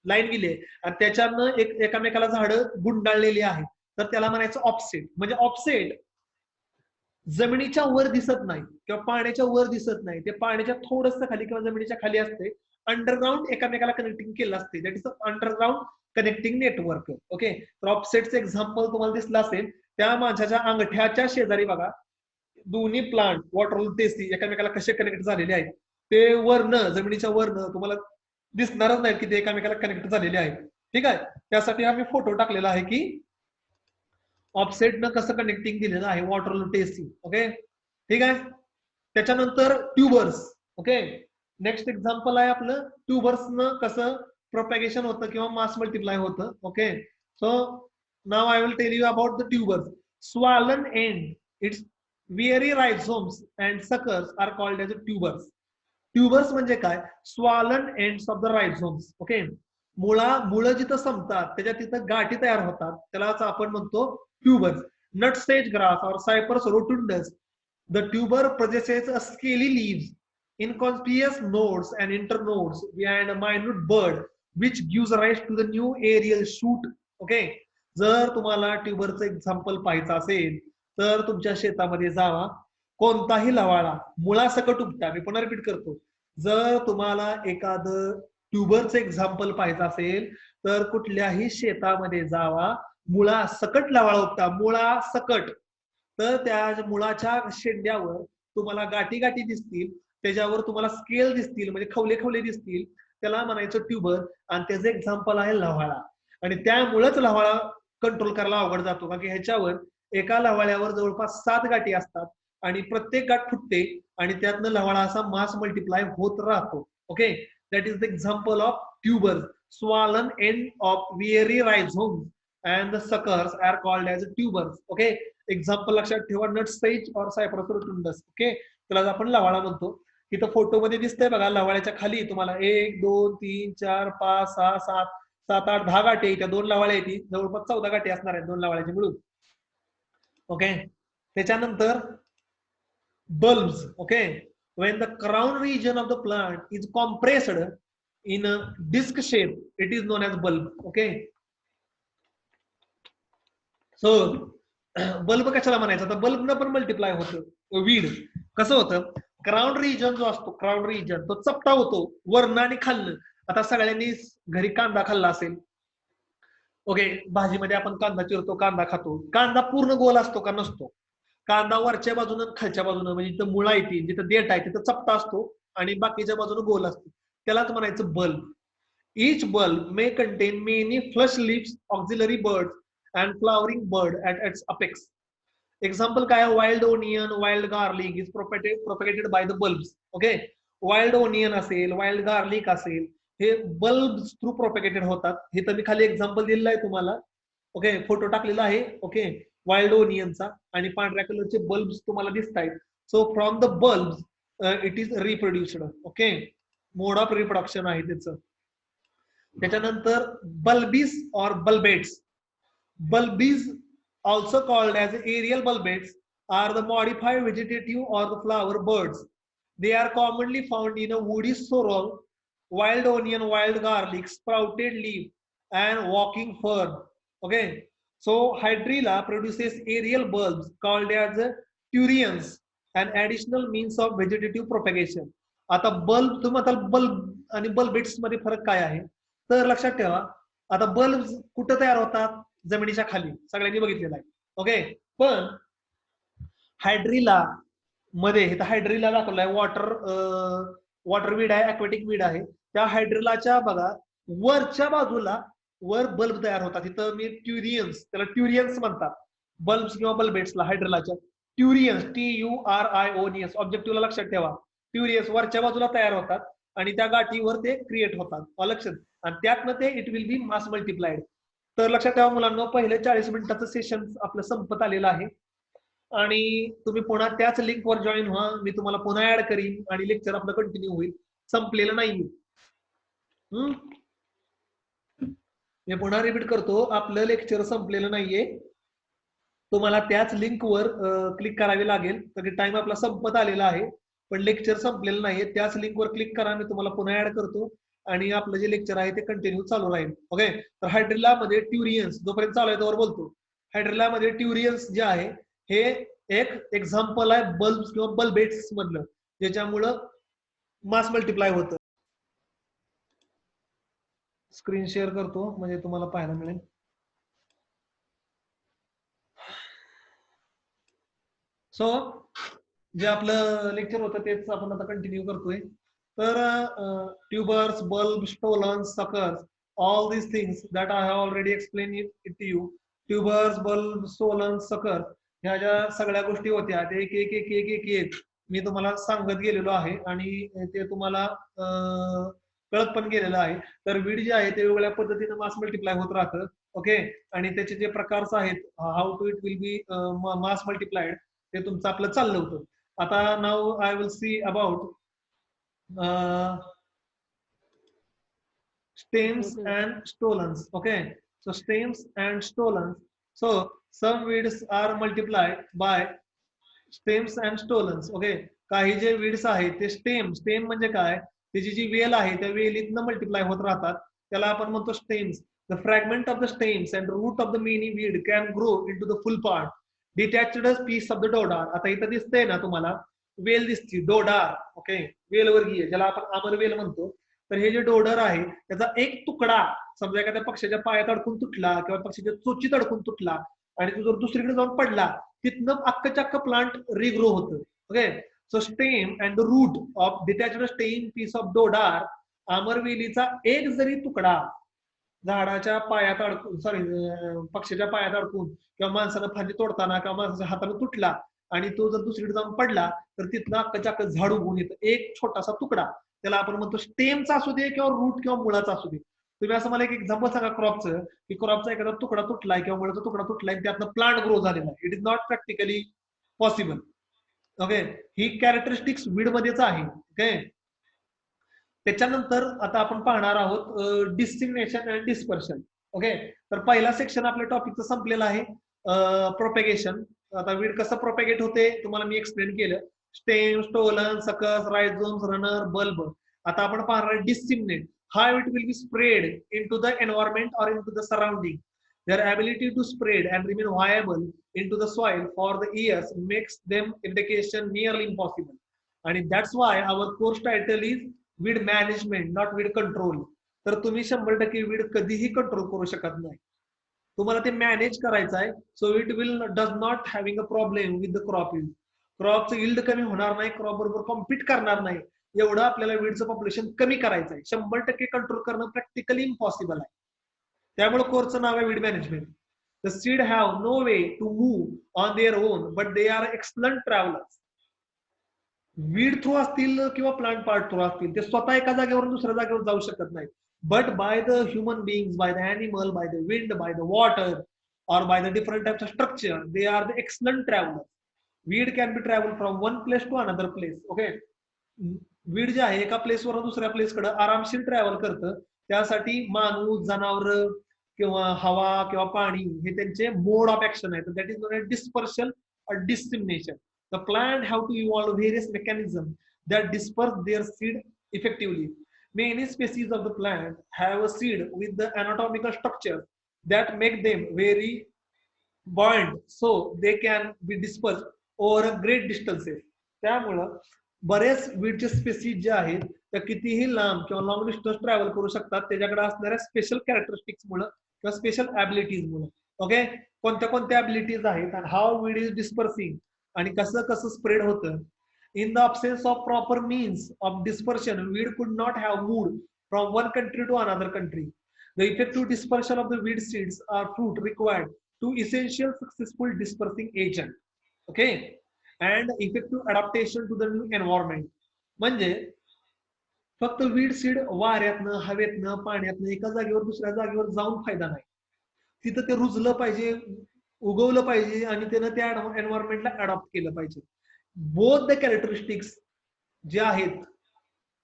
लाईन गेली आहे, आणि त्याच्यानं एक एकामेकाला झाडं गुंडाळलेली आहे. तर त्याला म्हणायचं ऑफसेट. म्हणजे ऑफसेट जमिनीच्या वर दिसत नाही किंवा पाण्याच्या वर दिसत नाही, ते पाण्याच्या थोडस खाली किंवा जमिनीच्या खाली असते, अंडरग्राऊंड एकामेकाला कनेक्टिंग केलं असते, that is underground connecting network. Okay, तर ऑफसेटचं एक्झाम्पल तुम्हाला दिसलं असेल, त्या माणसाच्या अंगठ्याच्या शेजारी बघा दोन्ही प्लांट वॉटर लुटेसी एकामेकाला कसे कनेक्ट झालेले आहेत, ते वरनं जमिनीच्या वरनं तुम्हाला दिसणारच नाही की ते एकामेकाला कनेक्ट झालेले आहेत, ठीक आहे. त्यासाठी आम्ही फोटो टाकलेला आहे की ऑफसेटनं कसं कनेक्टिंग दिलेलं आहे वॉटर लुटेसी. ओके, ठीक आहे. त्याच्यानंतर ट्यूबर्स. ओके, नेक्स्ट एक्झाम्पल आहे आपलं ट्यूबर्सनं कसं प्रोपॅगेशन होतं किंवा मास मल्टिप्लाय होतं. Okay, so now I will tell you about the tubers. Swollen end its very rhizomes and suckers are called as tubers. Tubers म्हणजे काय, swollen ends of the rhizomes. Okay, मुळं जिथं संपतात त्याच्या तिथं गाठी तयार होतात, त्यालाच आपण म्हणतो ट्यूबर्स. नट सेज ग्रास और सायपर्स रोटुंडस. The tuber possesses a scaly leaves, inconspicuous nodes and internodes behind a minute bud, which gives rise to the new aerial shoot. Okay, जर तुम्हाला ट्यूबरचं एक्झाम्पल पाहायचं असेल तर तुमच्या शेतामध्ये जावा, कोणताही लवाळा मुळासकट उगता. मी पुन्हा रिपीट करतो, जर तुम्हाला एखादं ट्यूबरचं एक्झाम्पल पाहायचं असेल तर कुठल्याही शेतामध्ये जावा, मुळासकट लवाळा उगता, मुळासकट. तर त्या मुळाच्या शेंड्यावर तुम्हाला गाठी गाठी दिसतील, त्याच्यावर तुम्हाला स्केल दिसतील, म्हणजे खवले खवले दिसतील, त्याला म्हणायचं ट्यूबर. आणि त्याचं एक्झाम्पल आहे लव्हाळा. आणि त्यामुळेच लव्हाळा कंट्रोल करायला अवघड जातो, कारण की ह्याच्यावर एका लव्हाळ्यावर जवळपास 7 गाठी असतात आणि प्रत्येक गाठ फुटते आणि त्यातनं लव्हाळा असा मास मल्टिप्लाय होत राहतो. Okay, that is the example of tuber. Swollen end of weary rhizome and the suckers are called as tubers. Okay, example लक्षात ठेवा, नट सेज और सायप्रस रोटुंडस. ओके, त्याला आपण लवाळा म्हणतो. इथं फोटो मध्ये दिसतंय बघा, लवाळ्याच्या खाली तुम्हाला 1 2 3 4 5 6 7 7 8 10 गाठी, त्या 2 लवाळ्या येतील, जवळपास 14 गाठी असणार आहेत 2 लवाळ्याचे मिळून. ओके, त्याच्यानंतर bulbs. Okay, when the crown region of the plant is compressed in a disc shape, it is known as bulb. Okay, so bulb कशाला म्हणायचं, तर बल्बनं पण मल्टिप्लाय होतं वीड. कसं होतं, क्राउन रिजन जो असतो, क्राउन रिजन तो चपटा होतो वरनं आणि खाल्लं. आता सगळ्यांनी घरी कांदा खाल्ला असेल, ओके, भाजीमध्ये आपण कांदा चिरतो, कांदा खातो. कांदा पूर्ण गोल असतो का, नसतो. कांदा वरच्या बाजूनं खालच्या बाजूनं, म्हणजे जिथं मुळा येते, जिथं देठ आहे तिथं चपटा असतो आणि बाकीच्या बाजूनं गोल असतो. त्यालाच म्हणायचं bulb. Each bulb may contain many flush lips, axillary bud and flowering bud at its apex. Example काय, wild onion, wild garlic is propagated by the bulbs. Okay, wild onion असेल, वाईल्ड गार्लिक असेल, हे bulb through propagated होतात. हे तर मी खाली example दिलेलं आहे तुम्हाला. ओके, फोटो टाकलेला आहे. ओके, वाईल्ड ओनियनचा आणि पांढऱ्या कलरचे बल्ब्स तुम्हाला दिसत आहेत. So from the bulb it is reproduced. Okay, mode of reproduction आहे त्याचं. त्याच्यानंतर bulbils or bulblets. Bulbs, also called as aerial bulbets, are the modified vegetative or the flower birds. They are commonly found in a woody sorrel, wild onion, wild garlic, sprouted leaf, and walking fern. Okay, so Hydrilla produces aerial bulbs called as turians, an additional means of vegetative propagation. आता bulb, तुम्ही आता bulb आणि बल्बेट्स मध्ये फरक काय आहे, तर लक्षात ठेवा. आता बल्ब कुठं तयार होतात, जमिनीच्या खाली, सगळ्यांनी बघितलेलं आहे. ओके, पण हायड्रिला मध्ये, इथं हायड्रिला दाखवलाय, वॉटर वीड आहे, अक्वॅटिक वीड आहे. त्या हायड्रिलाच्या बघा वरच्या बाजूला वर बल्ब तयार होतात. इथं मी ट्युरियन्स, त्याला ट्युरियन्स म्हणतात, बल्ब्स किंवा बल्बेट्सला हायड्रिलाच्या. ट्युरियन्स, TURIONS, ऑब्जेक्टिव्हला लक्षात ठेवा. ट्युरियन्स वरच्या बाजूला तयार होतात आणि त्या गाठीवर ते क्रिएट होतात, लक्षात. आणि त्यातनं ते it will be mass multiplied. तर लक्षात ठेवा मुलांना, पहिले 40 मिनिटाचं सेशन आपलं संपत आलेलं आहे आणि तुम्ही पुन्हा त्याच लिंकवर जॉईन व्हा. मी तुम्हाला पुन्हा ऍड करीन आणि लेक्चर आपलं कंटिन्यू होईल, संपलेलं नाहीये. मी पुन्हा रिपीट करतो, आपलं लेक्चर संपलेलं नाहीये. तुम्हाला त्याच लिंकवर क्लिक करावी लागेल. तर टाइम आपला संपत आलेला आहे, पण लेक्चर संपलेलं नाहीये. त्याच लिंकवर क्लिक करा, मी तुम्हाला पुन्हा ऍड करतो आणि आपलं जे लेक्चर आहे ते कंटिन्यू चालू राहील. ओके, तर हायड्रिला मध्ये ट्युरियन्स जोपर्यंत चालू आहे तोवर बोलतो. हायड्रिला मध्ये ट्युरियन्स जे आहे हे एक एक्झाम्पल आहे बल्ब किंवा बल्बेट्स मधलं, ज्याच्यामुळं मास मल्टिप्लाय होतं. स्क्रीन शेअर करतो म्हणजे तुम्हाला पाहायला मिळेल. सो जे आपलं लेक्चर होतं तेच आपण आता कंटिन्यू करतोय. तर tubers, bulb, stolons, suckers, all these things that I have already explained it to you. Tubers, bulb, stolons, suckers, ह्या ज्या सगळ्या गोष्टी होत्या ते एक एक एक एक एक एक मी तुम्हाला सांगत गेलेलो आहे आणि ते तुम्हाला कळत पण गेलेलं आहे. तर वीड जे आहे ते वेगवेगळ्या पद्धतीने मास मल्टिप्लाय होत राहतं. ओके, आणि त्याचे जे प्रकार आहेत, how to it will be mass multiplied, ते तुमचं आपलं चाललं होतं. आता now I will see about stems and stolons. Okay, so stems and stolons. So some weeds are multiplied by stems and stolons. Okay, काही जे weeds आहेत ते स्टेम म्हणजे काय, त्याची जी वेल आहे त्या वेलीतनं मल्टिप्लाय होत राहतात, त्याला आपण म्हणतो stems. The fragment of the stems and root of the mini weed can grow into the full part, detached piece of the dodar. आता इथं दिसतंय ना तुम्हाला, वेल दिसती, डोडार. ओके, वेलवर्गीय, ज्याला आपण आमरवेल म्हणतो. तर हे जे डोडर आहे त्याचा एक तुकडा समजा एखाद्या पक्षाच्या पायात अडकून तुटला किंवा पक्षाच्या चोचीत अडकून तुटला आणि तो जर दुसरीकडे जाऊन पडला, तिथनं अख्खं चक्क प्लांट रिग्रो होतं. Okay, so stem and the root of detached stem piece of dodder, आमरवेलीचा एक जरी तुकडा झाडाच्या पायात अडकून, पक्षाच्या पायात अडकून किंवा माणसानं फांदी तोडताना किंवा माणसाच्या हाताने तुटला आणि तो जर दुसरीकडे जाऊन पडला तर तिथनं अख्खं चक्क झाड उगवून येतं, एक छोटासा तुकडा. त्याला आपण म्हणतो स्टेमचा असू दे किंवा रूट किंवा मुळाचा असू दे. तुम्ही असं मला एक एक्झाम्पल सांगा क्रॉपचं, की क्रॉपचा एखादा तुकडा तुटलाय किंवा मुळाचा तुकडा तुटलाय त्यातनं प्लांट ग्रो झालेला आहे. It is not practically possible. Okay, he characteristics weed मध्येच आहे. ओके, त्याच्यानंतर आता आपण पाहणार आहोत डिस्टिंग्नेशन अँड डिस्पर्शन. ओके, तर पहिला सेक्शन आपल्या टॉपिकचं संपलेला आहे, प्रोपेगेशन. आता वीड कसं प्रोपेगेट होते तुम्हाला मी एक्सप्लेन केलं, stem, stolon, suckers, rhizomes, runner, bulb. आता आपण पाहणार disseminate, how it will be spread into the environment or into the surrounding. Their ability to spread and remain viable into the soil for the years makes them eradication nearly impossible. And that's why our course title is weed management, not weed control. तर तुम्ही 100% weed कधीही control करू शकत नाही. तुम्हाला ते manage करायचं आहे. So it will does not having a problem with the crop yield. क्रॉपचं इल्ड कमी होणार नाही, क्रॉप बरोबर कॉम्पिट करणार नाही, एवढं आपल्याला वीडचं पॉप्युलेशन कमी करायचं आहे. 100% कंट्रोल करणं प्रॅक्टिकली इम्पॉसिबल आहे. त्यामुळे कोर्सचं नाव आहे weed management. The seed have no way to move on their own, but they are excellent travellers. Weed through असतील किंवा प्लांट पार्ट थ्रू असतील, ते स्वतः एका जागेवरून दुसऱ्या जागेवर जाऊ शकत नाही. But by the human beings, by the animal, by the wind, by the water, or by the different types of structure, they are the excellent travelers. Weed can be traveled from one place to another place. Okay, weed जे आहे एका प्लेसवरून दुसऱ्या प्लेसकडे आरामशीर travel करतं. त्यासाठी माणूस, जनावर किंवा हवा किंवा पाणी हे त्यांचे मोड ऑफ ऍक्शन आहे. That is known as dispersion और dissemination. The plant have to evolve various mechanisms that disperse their seed effectively. Many species of the plant have a seed with the anatomical structure that make them very buoyant, so they can be dispersed over a great distances. त्यामुळं बरेच वीडचे species जे आहेत त्या कितीही लांब किंवा long distance travel करू शकतात त्याच्याकडे असणाऱ्या स्पेशल कॅरेक्टरिस्टिक्स मुळे किंवा स्पेशल ॲबिलिटीज मुळे. ओके, कोणत्या कोणत्या ॲबिलिटीज आहेत आणि हाऊ वीड इज डिस्पर्सिंग आणि कसं कसं स्प्रेड होतं. In the absence of proper means of dispersion, weed could not have moved from one country to another country. The effective dispersion of the weed seeds or fruit required two essential successful dispersing agent. Okay, and effective adaptation to the new environment. म्हणजे फक्त weed seed वाऱ्यातनं, हवेतनं, पाण्यातनं एका जागेवर दुसऱ्या जागेवर जाऊन फायदा नाही. तिथं ते रुजलं पाहिजे, उगवलं पाहिजे आणि त्यानं त्या एन्व्हायरमेंटला अडॉप्ट केलं पाहिजे. बोथ द कॅरेक्टरिस्टिक्स जे आहेत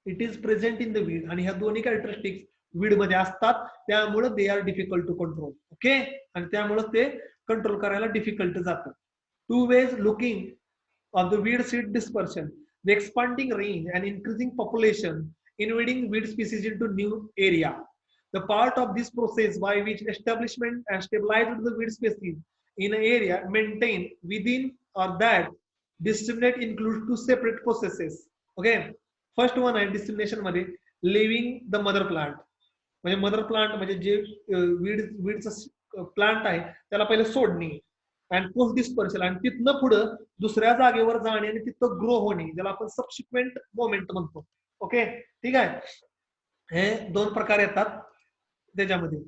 it is present in the weed, आणि ह्या दोन्ही कॅरेक्टरिस्टिक्स वीड मध्ये असतात. त्यामुळे they are difficult to control. Okay, आणि त्यामुळे ते कंट्रोल करायला डिफिकल्ट जातं. Two ways looking of the weed seed dispersion, the expanding range and increasing population invading weed species into new area. The part of this process by which establishment and stabilized the weed species in an area maintained within or that disseminate includes two separate processes. Okay, first one आहे dissemination मध्ये living the mother plant. म्हणजे mother plant म्हणजे जे वीडचं plant आहे त्याला पहिले सोडणे and post dispersion, आणि तिथनं पुढं दुसऱ्या जागेवर जाणे आणि तिथं ग्रो होणे, ज्याला आपण सबसिक्वेंट मोमेंट म्हणतो. ओके, ठीक आहे. हे दोन प्रकार येतात त्याच्यामध्ये.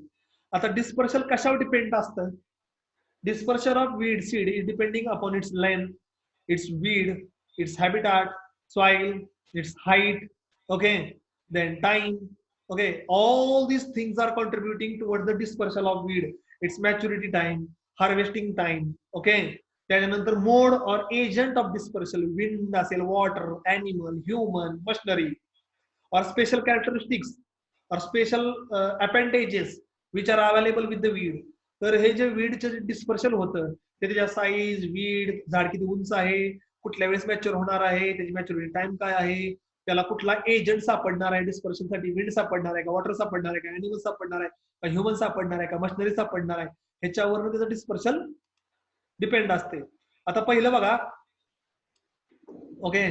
आता डिस्पर्शन कशावर डिपेंड असतं. Dispersion of weed seed is depending upon its length, its weed, its habitat, soil, its height. Okay, then time. Okay, all these things are contributing towards the dispersal of weed. Its maturity time, harvesting time. Okay, त्याच्यानंतर मोड और agent of dispersal, wind असेल, water, animal, human, machinery, or special characteristics or special appendages which are available with the weed. तर हे जे वीडचं dispersion होतं त्याच्या size, weed, झाड किती उंच आहे, कुठल्या वेळेस मॅच्युअर होणार आहे, त्याची मॅच्युरिटी टाइम काय आहे, त्याला कुठला एजंट सापडणार आहे डिस्पर्शनसाठी, विंड सापडणार आहे का, वॉटर सापडणार आहे का, एनिमल सापडणार आहे का, ह्युमन सापडणार आहे का, मशिनरी सापडणार आहे, ह्याच्यावरनं त्याचं डिस्पर्शन डिपेंड असते. आता पहिलं बघा. ओके,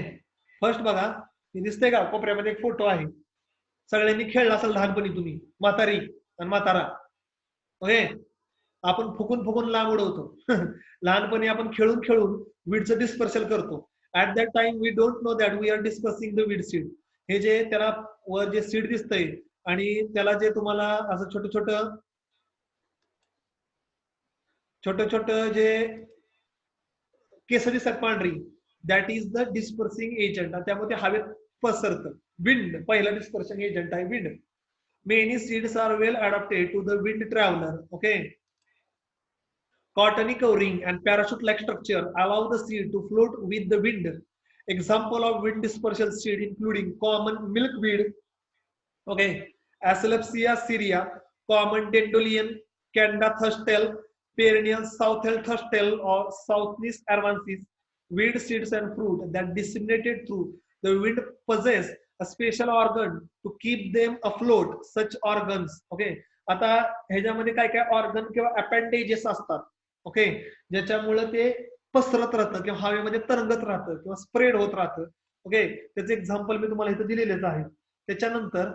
फर्स्ट बघा, हे दिसतंय का कोपऱ्यामध्ये एक फोटो आहे. सगळ्यांनी खेळला असेल लहानपणी तुम्ही, म्हातारी आणि म्हातारा. ओके, आपण फुकून फुकून लांब उडवतो. लहानपणी आपण खेळून खेळून वीडचं डिस्पर्शन करतो. At that time we don't know that we are dispersing the weed seed. हे जे त्याला वर जे सीड दिसतंय आणि त्याला जे तुम्हाला असं छोटं छोटं जे केस दिसतात पांढरी, that is the dispersing agent. त्यामुळे ते हवेत पसरतं. विंड पहिला डिस्पर्सिंग एजंट आहे wind. Many seeds are well adapted to the wind traveller. Okay, cottony covering and parachute like structure allow the seed to float with the wind. Example of wind dispersal seed including common milkweed, okay, Aslipsia syria, common dandelion, Canda thustel, perennial southern thustel or Southness arvansis. Weed seeds and fruit that disseminated through the wind possess a special organ to keep them afloat. Such organs, okay, आता ह्याच्यामध्ये काय काय organ किंवा appendages असतात, okay, ज्याच्यामुळे ते पसरत राहतं किंवा हवेमध्ये तरंगत राहतं किंवा स्प्रेड होत राहतं. ओके, त्याचं एक्झाम्पल मी तुम्हाला इथं दिलेलेच आहे. त्याच्यानंतर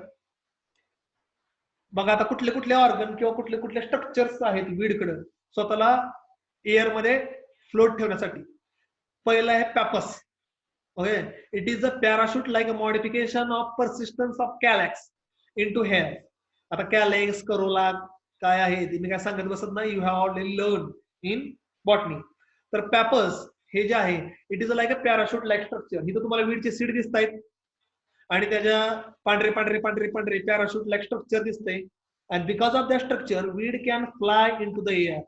बघा आता कुठले कुठले ऑर्गन किंवा कुठले कुठले स्ट्रक्चर्स आहेत वीडकडे स्वतःला एअरमध्ये फ्लोट ठेवण्यासाठी. पहिलं आहे pappus. Okay, it is a parachute like a modification of persistence of calyx into hair. आता कॅलेक्स करोला काय आहे ते मी काय सांगत बसत नाही, you have already learn in botany. तर पॅपस हे जे आहे it is like a parachute like structure. इथं तुम्हाला वीडचे सीड दिसत आहेत आणि त्याच्या पांढरे पांढरे पांढरे पांढरे पॅराशूट लाईक स्ट्रक्चर दिसतंय. And because of that structure weed can fly in to the air.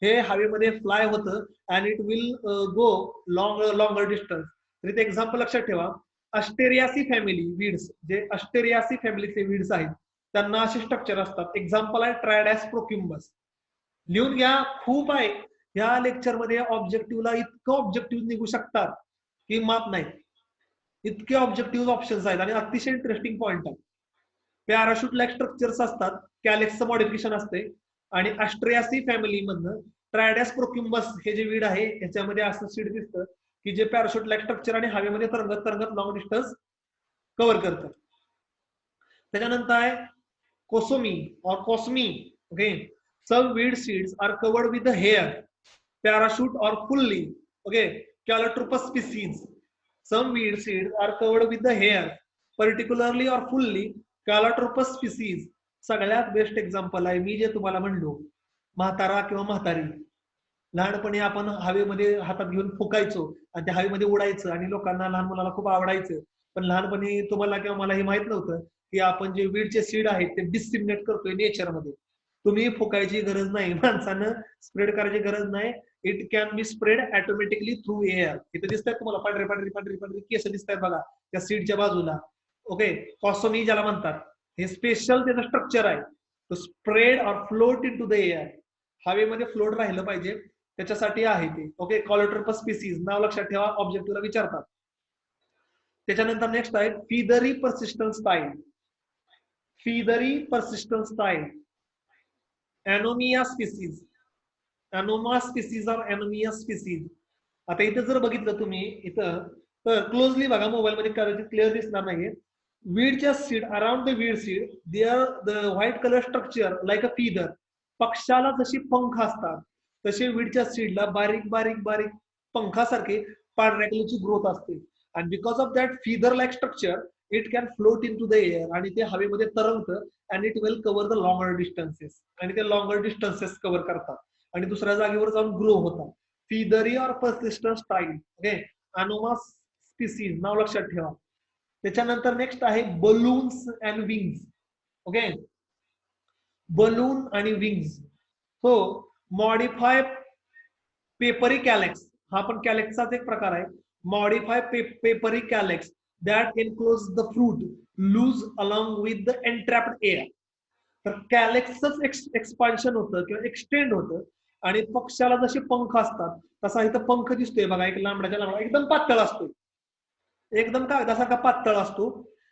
हे हवेमध्ये फ्लाय होतं and it will go longer distance. तर इथे एक्झाम्पल लक्षात ठेवा, अस्टेरियासी फॅमिली वीड्स, जे अस्टेरियासी फॅमिलीचे वीड्स आहेत त्यांना असे स्ट्रक्चर असतात. एक्झाम्पल आहे ट्रायडॅस प्रोक्युम्बस. लिहून घ्या, खूप आहे या लेक्चरमध्ये. ऑब्जेक्टिव्हला इतकं ऑब्जेक्टिव्ह निघू शकतात की माप नाही, इतके ऑब्जेक्टिव्ह ऑप्शन्स आहेत आणि अतिशय इंटरेस्टिंग पॉइंट आहे. पॅराशूट लाईक स्ट्रक्चर्स असतात, कॅलेक्सचं मॉडिफिकेशन असते आणि अस्ट्रेयासी फॅमिली मधनं ट्रायडॅस प्रोक्युम्बस हे जे वीड आहे याच्यामध्ये असं सीड दिसतं की जे पॅराशूट लाईक स्ट्रक्चर आणि हवेमध्ये तरंगत तरंगत लॉंग डिस्टन्स कव्हर करतं. त्याच्यानंतर आहे कोसोमी or coma. Okay, some weed seeds are covered with the hair, parachute or fully. Okay, calotropis species. Some weed seeds are covered with the hair, particularly or fully calotropis species. सगळ्यात best example आहे मी जे तुम्हाला म्हणलो, म्हातारा किंवा म्हातारी. लहानपणी आपण हवेमध्ये हातात घेऊन फुकायचो आणि त्या हवेमध्ये उडायचं आणि लोकांना लहान मुलाला खूप आवडायचं. पण लहानपणी तुम्हाला किंवा मला हे माहित नव्हतं की आपण जे वीडचे सीड आहेत ते डिसिमिनेट करतोय नेचरमध्ये. तुम्ही फुकायची गरज नाही, माणसानं स्प्रेड करायची गरज नाही. It can be spread automatically through air. इथे दिसतात तुम्हाला पांढरे पांढरे पांढरे पांढरे केस दिसतात बघा त्या सीडच्या बाजूला. ओके, कॉसोमी ज्याला म्हणतात, हे स्पेशल त्याचं स्ट्रक्चर आहे टू स्प्रेड और float in to the air. हवेमध्ये फ्लोट राहिलं पाहिजे त्याच्यासाठी आहे ते. ओके, कॉलोट्रोपस स्पीसीज नाव लक्षात ठेवा, ऑब्जेक्टिव्हला विचारतात. त्याच्यानंतर नेक्स्ट आहे feathery persistence style. Feathery persistence style, anemone species. Anemone species or anemone species. आता इथे जर बघितलं तुम्ही इथं तर क्लोजली बघा, मोबाईल मध्ये कदाचित क्लिअर दिसणार नाहीये. वीडच्या seed, around the weed seed there the white colour structure like a feather. पक्षाला जशी पंख असतात तसे वीडच्या सीडला बारीक बारीक बारीक पंखासारखे पांढऱ्या कलरची ग्रोथ असते. आणि because of that feather like structure it can float in to the air. आणि ते हवेमध्ये तरंगतं and it will cover the longer distances. आणि ते लॉंगर डिस्टन्सेस कव्हर करतात आणि दुसऱ्या जागेवर जाऊन ग्रो होतात. Feathery or persistent style. Okay, anemone species नाव लक्षात ठेवा. त्याच्यानंतर नेक्स्ट आहे balloons and wings. Okay, balloon आणि wings. So modify papery calyx, हा पण कॅलेक्सचाच एक प्रकार आहे. Modify papery calyx that enclose the fruit loose along with the entrapped air. तर कॅलेक्सच एक्सपान्शन होतं किंवा एक्सटेंड होतं आणि पक्षाला जसे पंख असतात तसा इथं पंख दिसतोय बघा, एक लांबड्याच्या लांबडा एकदम पातळ असतो, एकदम कागदासारखा पातळ असतो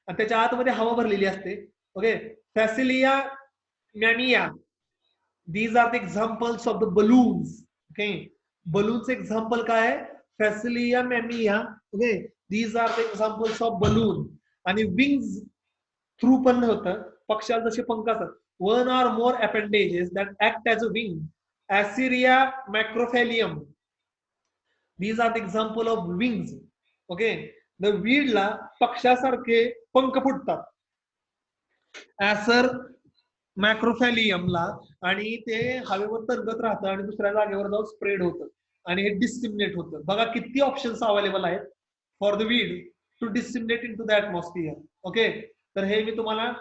आणि त्याच्या आतमध्ये हवा भरलेली असते. Okay, physalis minima, these are the examples of the balloons. Okay, balloons example काय आहे, physalis minima. Okay, these are the examples of balloon. आणि विंग्स थ्रू पण होतं, पक्षाला जसे पंख असतात. One or more appendages that act as a wing, acer macrophyllum. these are the example of wings. Okay, the वीडला पक्षासारखे पंख फुटतात ऍसर मॅक्रोफॅलियमला आणि ते हवेवर तरंगत राहतं आणि दुसऱ्या जागेवर जाऊन स्प्रेड होतं आणि हे डिसिमिनेट होतं. बघा किती ऑप्शन्स अवेलेबल आहेत for the weed to disseminate in to the atmosphere. Okay, तर हे मी तुम्हाला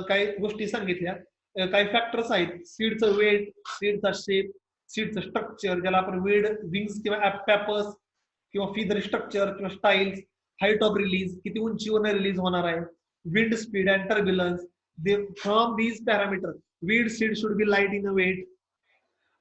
काही गोष्टी सांगितल्या, काही फॅक्टर्स आहेत. सीडचं वेट, सीडचा शेप, सीडचं स्ट्रक्चर ज्याला आपण वीड विंग्स किंवा पॅपर्स किंवा फिदर स्ट्रक्चर किंवा स्टाईल्स, हाईट ऑफ रिलीज, किती उंचीवर रिलीज होणार आहे, wind speed and turbulence. From these parameters, weed seed should be light in a weight.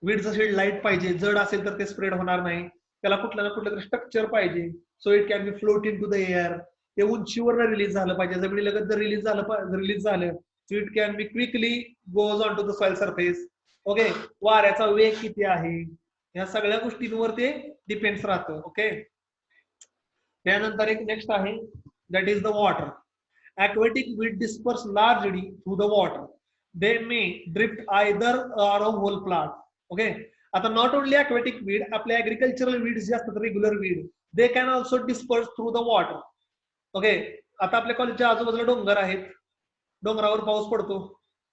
वीडचं सीड लाईट पाहिजे, जड असेल तर ते स्प्रेड होणार नाही. त्याला कुठलं ना कुठलं स्ट्रक्चर पाहिजे, so it can be float in to the air. ते उंचीवर रिलीज झालं पाहिजे, जमिनीलगत जर रिलीज झालं so it can be quickly goes onto the soil surface. Okay, वाऱ्याचा वेग किती आहे, या सगळ्या गोष्टींवर ते डिपेंड्स राहतं. ओके, त्यानंतर एक नेक्स्ट आहे that is the water. Aquatic weed disperse largely through the water. They may drift either around whole plant. Okay. आता not only aquatic weed, आपले agricultural weeds जे असतात regular weed, they can also disperse through the water. Okay. आता आपल्या कॉलेजच्या आजूबाजूला डोंगर आहेत, डोंगरावर पाऊस पडतो,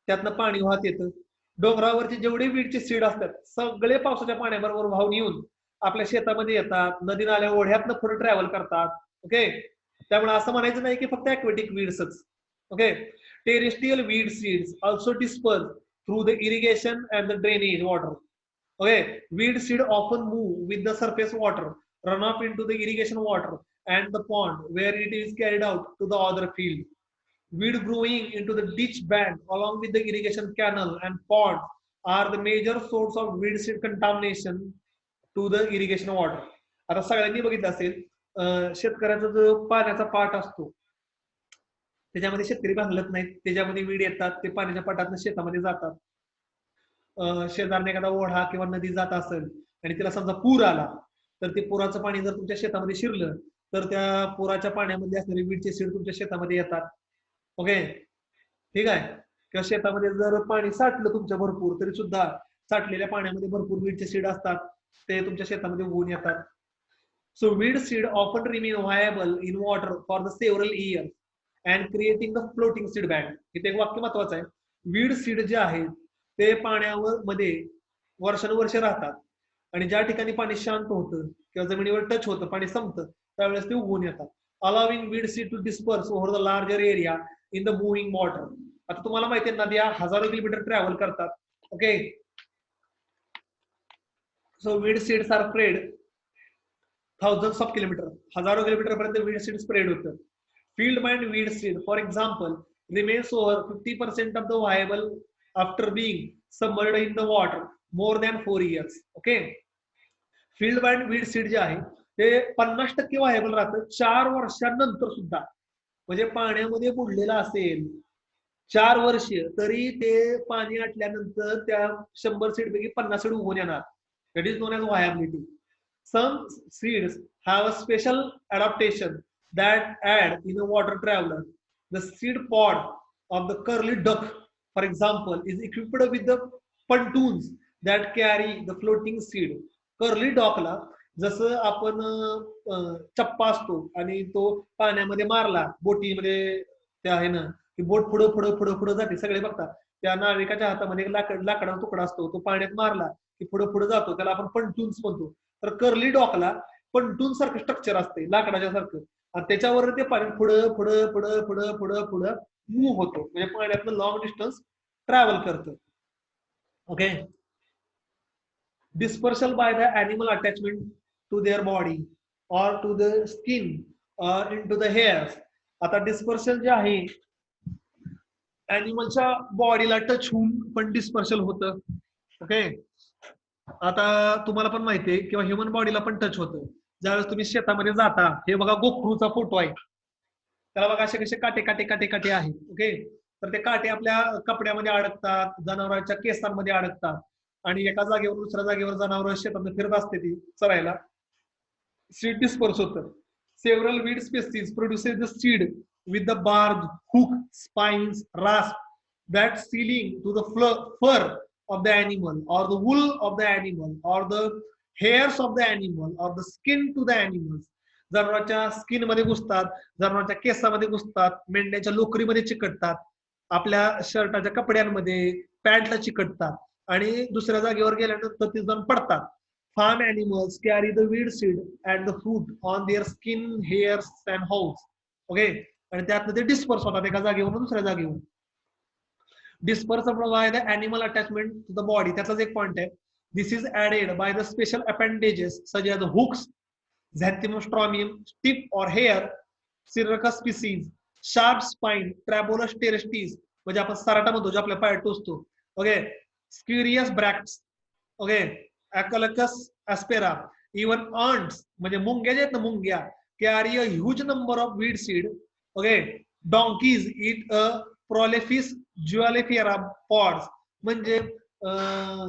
त्यातनं पाणी वाहत येतं. डोंगरावरचे जेवढे वीडचे सीड असतात सगळे पावसाच्या पाण्याबरोबर वाहून येऊन आपल्या शेतामध्ये येतात, नदी नाल्या ओढ्यातनं पुढे ट्रॅव्हल करतात. ओके, त्यामुळे असं म्हणायचं नाही की फक्त ॲक्वेटिक वीड्सच. Okay, terrestrial weed seeds also disperse through the irrigation and the drainage water. Okay, weed seed often move with the surface water, run off in to the irrigation water and the pond where it is carried out to the other field. Weed growing into the ditch bed along with the irrigation canal and pond are the major source of weed seed contamination to the irrigation water. आता सगळ्यांनी बघितलं असेल, शेतकऱ्याचा जो पाण्याचा पाट असतो त्याच्यामध्ये शेतकरी बांधलत नाहीत, त्याच्यामध्ये वीड येतात, ते पाण्याच्या पाटातून शेतामध्ये जातात. शेजारने एखादा ओढा किंवा नदी जात असेल आणि तिला समजा पूर आला, तर ते पुराचं पाणी जर तुमच्या शेतामध्ये शिरलं तर त्या पुराच्या पाण्यामध्ये असणारे वीडचे सीड तुमच्या शेतामध्ये येतात. ओके, ठीक आहे. किंवा शेतामध्ये जर पाणी साठलं तुमच्या भरपूर, तरी सुद्धा साठलेल्या पाण्यामध्ये भरपूर वीडचे सीड असतात, ते तुमच्या शेतामध्ये उगवून येतात. So weed seed often remain viable in water for the several years and creating the floating seed bank. इथे एक वाक्य महत्वाचं आहे. वीड सीड जे आहेत ते पाण्यावर मध्ये वर्षानुवर्ष राहतात आणि ज्या ठिकाणी पाणी शांत होतं किंवा जमिनीवर टच होतं, पाणी संपतं, त्यावेळेस ते उगवून येतात. Allowing weed seed to disperse over the larger area in the moving water. आता तुम्हाला माहिती आहे नद्या हजारो किलोमीटर ट्रॅव्हल करतात. Okay, so weed seeds are spread thousands of kilometers, हजारो किलोमीटर पर्यंत वीड सीड स्प्रेड होतं. Field bindweed seed for example remains over 50% of the viable after being submerged in the water more than 4 years. Okay, field bindweed seed जे आहे ते 50% viable राहतं 4 वर्षांनंतर सुद्धा. म्हणजे पाण्यामध्ये बुडलेला असेल 4 वर्ष तरी ते पाणी आटल्यानंतर त्या 100 सीड पैकी 50 सीड उगवून येणार. That is known as viability. Some seeds have a special adaptation that add in a water traveler. The seed pod of the curly duck, for example, is equipped with the pontoons that carry the floating seed. Curly duckला जसं आपण चप्पा असतो आणि तो पाण्यामध्ये मारला बोटीमध्ये, ते आहे ना की बोट पुढं पुढं पुढं पुढं जाते, सगळे बघतात. त्या नाविकाच्या हातामध्ये लाकडाचा तुकडा असतो, तो पाण्यात मारला की पुढं पुढं जातो, त्याला आपण पंटून्स म्हणतो. तर कर्ली डॉकला पंटून सारखं स्ट्रक्चर असते लाकडाच्या सारखं, आणि त्याच्यावर ते पाणी पुढं पुढं पुढं पुढं पुढं पुढं मूव्ह होतो, म्हणजे पाण्यातनं लॉंग डिस्टन्स ट्रॅव्हल करतं. Okay, dispersal by the animal attachment to their body or to the skin or in to the hairs. आता डिस्पर्सल जे आहे ॲनिमलच्या बॉडीला टच होऊन पण डिस्पर्सल होतं. ओके, आता तुम्हाला पण माहितीये किंवा ह्युमन बॉडीला पण टच होतं ज्यावेळेस तुम्ही शेतामध्ये जाता. हे बघा गोखरूचा फोटो आहे, त्याला बघा असे कसे काटे काटे काटे काटे आहेत. ओके, तर ते काटे आपल्या कपड्यामध्ये अडकतात, जनावरांच्या केसांमध्ये अडकतात आणि एका जागेवर दुसऱ्या जागेवर जनावर शेतामध्ये फिरत असते ती चरायला. सीड डिस्पर्स होतं. Several weed species produces the seed with the barb, hook, spines, रास्प that sealing to the fur of the animal or the wool of the animal or the hairs of the animal or the skin to the animals. जनावरांच्या skin मध्ये घुसतात, जनावरांच्या केसामध्ये घुसतात, मेंढ्याच्या लोकरीमध्ये चिकटतात, आपल्या शर्टाच्या कपड्यांमध्ये, पॅन्टला चिकटतात आणि दुसऱ्या जागेवर गेल्यानंतर ते जाऊन पडतात. Farm animals carry the weed seed and the fruit on their skin, hairs and house. Okay, आणि त्यातनं ते डिस्पर्स होतात एका जागेवरून दुसऱ्या जागेवर. Dispersal by the animal attachment to the body. त्याचाच एक पॉइंट आहे. This is added by the special appendages such as the hooks, Xanthostromium, tip or hair, Syracuse species, sharp spine, Trabolus terrestis, म्हणजे आपण सराटा म्हणतो जो आपल्या पायात टोचतो. Okay, Scurious bracts, okay, Acalicus aspera, even ants म्हणजे मुंग्या जे आहेत ना मुंग्या, carry a huge number of weed seed. Okay, donkeys eat a prosopis juliflora pods म्हणजे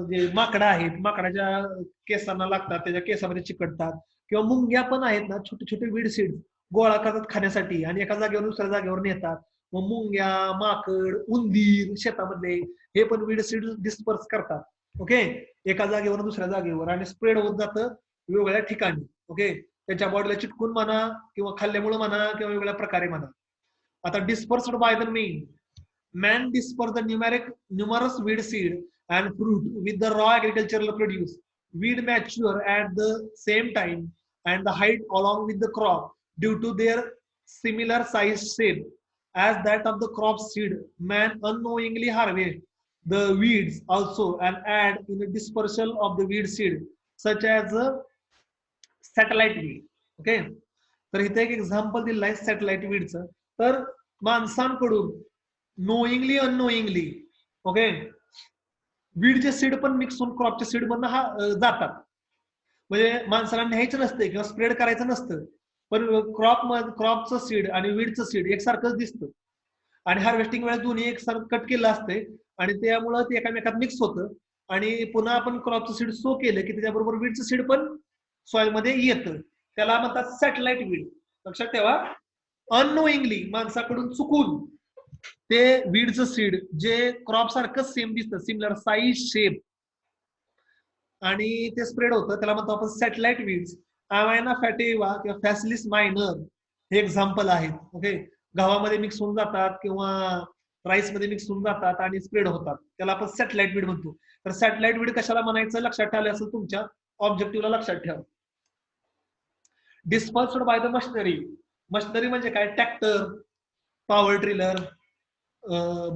जे माकडं आहेत, माकडाच्या केसांना लागतात, त्याच्या केसामध्ये चिकटतात, किंवा मुंग्या पण आहेत ना, छोटे छोटे वीड सीड गोळा करतात खाण्यासाठी आणि एका जागेवर दुसऱ्या जागेवर नेतात. मग मुंग्या, माकड, उंदीर शेतामधले हे पण वीड सीड डिस्पर्स करतात. ओके, एका जागेवर दुसऱ्या जागेवर आणि स्प्रेड होत जातं वेगवेगळ्या ठिकाणी. ओके, त्याच्या बॉडीला चिटकून म्हणा किंवा खाल्ल्यामुळे म्हणा किंवा वेगवेगळ्या प्रकारे म्हणा. आता dispersed by the main man disperse the numerous weed seed and fruit with the raw agricultural produce. Weed mature at the same time and the height along with the crop due to their similar size shape as that of the crop seed. Man unknowingly harvest the weeds also and add in the dispersal of the weed seed such as a satellite weed. Okay, तर इथे एक example दिलं आहे satellite वीडचं. तर माणसांकडून नोईंगली unknowingly okay वीडचे seed पण mix होऊन क्रॉपचे seed मधनं जातात. म्हणजे माणसाला न्यायचं नसतं किंवा स्प्रेड करायचं नसतं, पण क्रॉपचं सीड आणि वीडचं सीड एकसारखंच दिसतं आणि हार्वेस्टिंग वेळेस दोन्ही एकसारखं कट केलं असते आणि त्यामुळं ते एकामेकात मिक्स होतं आणि पुन्हा आपण क्रॉपचं सीड सो केलं की त्याच्याबरोबर वीडचं सीड पण सॉइल मध्ये येतं. त्याला म्हणतात सॅटेलाइट वीड. लक्षात ठेवा, अननोईंगली माणसाकडून चुकून ते वीडचं सीड जे क्रॉप सारखं सेम दिसतं, सिमिलर साईज शेप आणि ते स्प्रेड होतं, त्याला म्हणतो आपण सॅटेलाइट वीड्स. अवायना फॅटेवा किंवा फॅसिलिस मायनर हे एक्झाम्पल आहेत. ओके, गव्हामध्ये मिक्स होऊन जातात किंवा राईस मध्ये मिक्स होऊन जातात आणि स्प्रेड होतात, त्याला आपण सॅटेलाइट वीड म्हणतो. तर सॅटेलाइट वीड कशाला म्हणायचं लक्षात ठेवलं असेल तुमच्या ऑब्जेक्टिव्हला लक्षात ठेवा. Dispersed by the machinery. Machinery म्हणजे काय? Tractor, power tiller,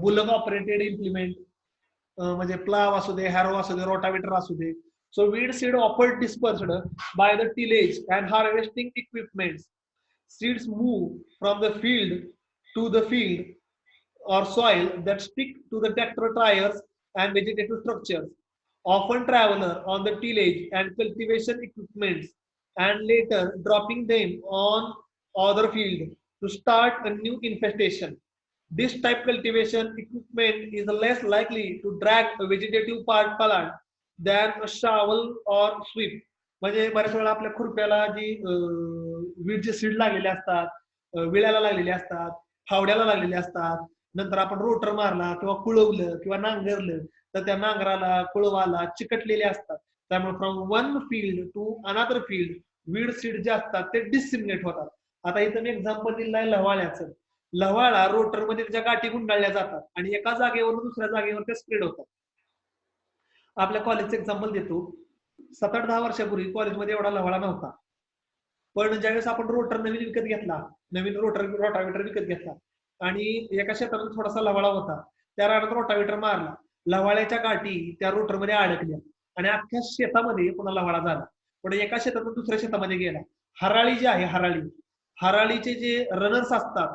bullock operated implement म्हणजे प्लाव असू दे, हॅरो असू दे, रोटावेटर असू दे. So weed seed offer dispersed by the tillage and harvesting equipments. Seeds move from the field to the field or soil that stick to the tractor tires and vegetative structures. Often traveler on the tillage and cultivation equipments and later dropping them on other field to start a new infestation. This type cultivation equipment is less likely to drag a vegetative plant than a shovel or sweep. म्हणजे बऱ्याच वेळा आपल्या खुरप्याला जी वीडचे seed लागलेले असतात, विळ्याला लागलेले असतात, फावड्याला लागलेले असतात, नंतर आपण रोटर मारला किंवा कुळवलं किंवा नांगरलं तर त्या नांगराला कुळवाला चिकटलेले असतात. त्यामुळे from one field to another field weed seed जे असतात ते डिसिमिनेट होतात. आता इथं मी एक्झाम्पल दिलं आहे लव्हाळ्याचं. लव्हाळा रोटरमध्ये त्याच्या गाठी गुंडाळल्या जातात आणि एका जागेवरून दुसऱ्या जागेवर ते स्प्रेड होतात. आपल्या कॉलेजचं एक्झाम्पल देतो. 7-8-10 वर्षापूर्वी कॉलेजमध्ये एवढा लव्हाळा नव्हता, पण ज्यावेळेस आपण रोटर नवीन विकत घेतला, नवीन रोटावेटर विकत घेतला आणि एका शेतामध्ये थोडासा लवाळा होता, त्या रानात रोटावेटर मारला, लवाळ्याच्या गाठी त्या रोटरमध्ये अडकल्या आणि अख्ख्या शेतामध्ये पुन्हा लवाळा झाला. पण एका शेतातून दुसऱ्या शेतामध्ये गेला. हराळी जी आहे, हराळीचे जे रनर्स असतात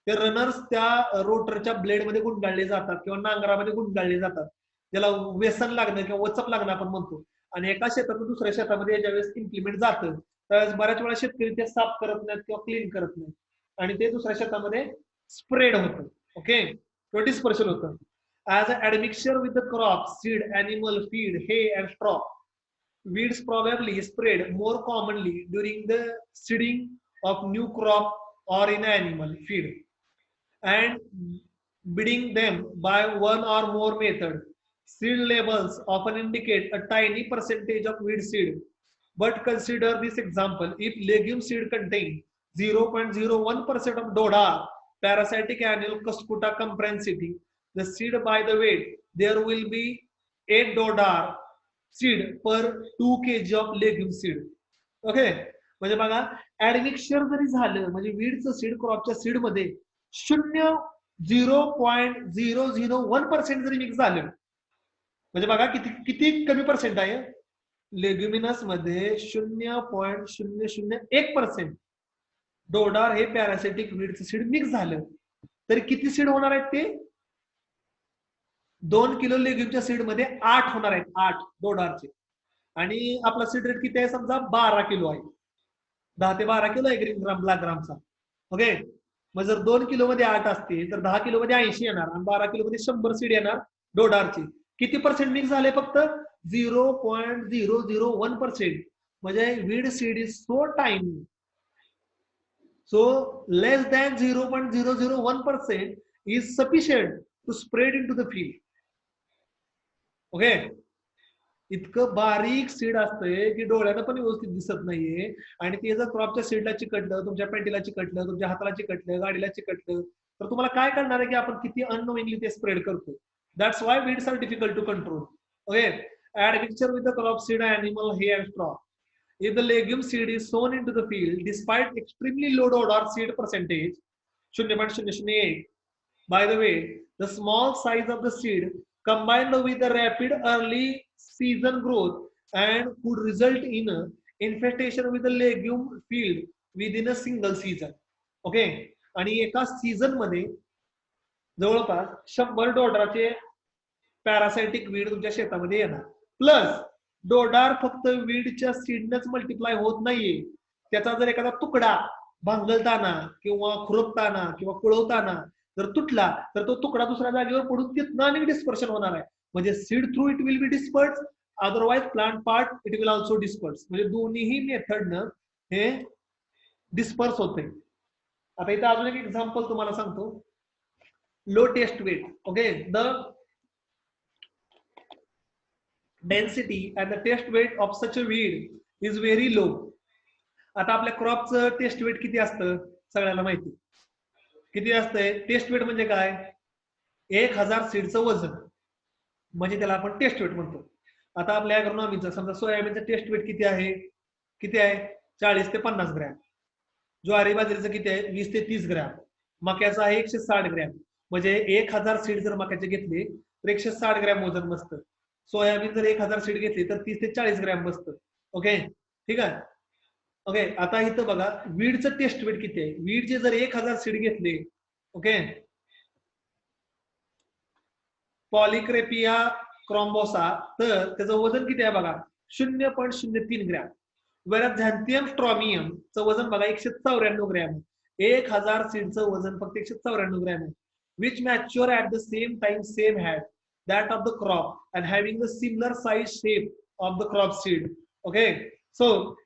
ते रनर्स त्या रोटरच्या ब्लेडमध्ये गुंडाळले जातात किंवा नांगरामध्ये गुंडाळले जातात, ज्याला व्यसन लागणं किंवा वचप लागणं आपण म्हणतो. आणि एका शेतातून दुसऱ्या शेतामध्ये ज्यावेळेस इम्प्लिमेंट जातं त्यावेळेस बऱ्याच वेळा शेतकरी ते साफ करत नाहीत किंवा क्लीन करत नाहीत आणि ते दुसऱ्या शेतामध्ये स्प्रेड होतं. ओके, तो डिस्पर्शन होतं. As a admixture with the crop, seed, animal feed, hay and straw. Weeds probably spread more commonly during the seeding of new crop or in animal feed and bidding them by one or more method. Seed labels often indicate a tiny percentage of weed seed, but consider this example. If legume seed contain 0.01% of Doda, parasitic annual Cuscuta comprensity, the seed by the weight, there will be 8 Doda seed per 2 kg of legume seed. Okay, म्हणजे बघा ऍडमिक्चर जरी झालं म्हणजे वीडचं seed क्रॉपच्या seed मध्ये 0.001% जरी mix झालं म्हणजे बघा किती किती कमी पर्सेंट आहे. लेग्युमिनस मध्ये 0.001% डोडार हे पॅरासिटिक वीडचं सीड मिक्स झालं तरी किती सीड होणार आहेत? ते 2 किलो लेग्युमच्या सीड मध्ये 8 होणार आहेत, 8 डोडारचे. आणि आपला सीड रेट किती आहे? समजा 12 किलो आहे, 10 ते 12 किलो आहे ग्रीन ग्राम ब्लॅक ग्रामचा. ओके, मग जर 2 किलो मध्ये 8 असते तर 10 किलो मध्ये 80 येणार आणि 12 किलो मध्ये 100 सीड येणार डोडारची. किती पर्सेंट मिक्स झाले? फक्त 0.001%. म्हणजे weed seed is so tiny. So less than 0.001% is sufficient to spread into the field. Okay, इतकं बारीक सीड असतंय की डोळ्यानं पण व्यवस्थित दिसत नाहीये आणि ते जर क्रॉपच्या सीडला चिकटलं, तुमच्या पॅन्टीला चिकटलं, तुमच्या हाताला चिकटलं, गाडीला चिकटलं, तर तुम्हाला काय कळणार आहे की आपण किती अननोइंगली ते स्प्रेड करतो. That's why weeds are difficult to control. Okay, admixture with the crop seed, animal hair and straw. If the legume seed is sown into the field despite extremely low odor seed percentage 0.008, by the way, the small size of the seed combined with the rapid early season growth and could result in infestation with the legume field within a single season. Okay, आणि एका season मध्ये जवळपास 100 डॉलरचे parasitic weed तुमच्या शेतामध्ये येणार. Plus डोडार फक्त वीडच्या सीडनच multiply होत नाहीये, त्याचा जर एखादा तुकडा भांगलताना किंवा खुरपताना किंवा कुळवताना जर तुटला तर तो तुकडा दुसऱ्या जागेवर पडून तिथनं आणि डिस्पर्शन होणार आहे. म्हणजे seed through it will B disperse, otherwise plant part it will also disperse. म्हणजे दोन्हीही मेथडनं हे डिस्पर्स होते. आता इथं अजून एक एक्झाम्पल तुम्हाला सांगतो. Low test weight. Okay, the density and the test weight of such a weed is very low. आता आपल्या क्रॉपचं टेस्ट वेट किती असतं सगळ्यांना माहिती. किती असतंय टेस्ट वेट? म्हणजे काय? 1000 सीडचं वजन म्हणजे त्याला आपण टेस्ट वेट म्हणतो. आता आपल्या ॲग्रोनॉमीचं समजा सोयाबीनचं टेस्ट वेट किती आहे? 40 ते 50 ग्रॅम. ज्वारी बाजरीचं किती आहे? 20 ते 30 ग्रॅम. मक्याचं आहे 160 ग्रॅम. म्हणजे 1000 सीड जर मक्याचे घेतले तर 160 ग्रॅम वजन बसतं. सोयाबीन जर 1000 सीड घेतली तर 30 ते 40 ग्रॅम बसतं. ओके, ठीक आहे. ओके, आता इथं बघा वीडचं टेस्ट वेट किती आहे. वीडचे जर 1000 सीड घेतले, ओके, पॉलिक्रेपिया क्रॉम्बोसा, तर त्याचं वजन किती आहे बघा? 0.03 ग्रॅम. वेळात झॅन्थियम स्ट्रॉमियमचं वजन बघा 194 ग्रॅम. 1000 सीडचं वजन फक्त 194 ग्रॅम आहे. Which mature at the same time same had that of the crop and having the similar size shape of the crop seed. Okay, so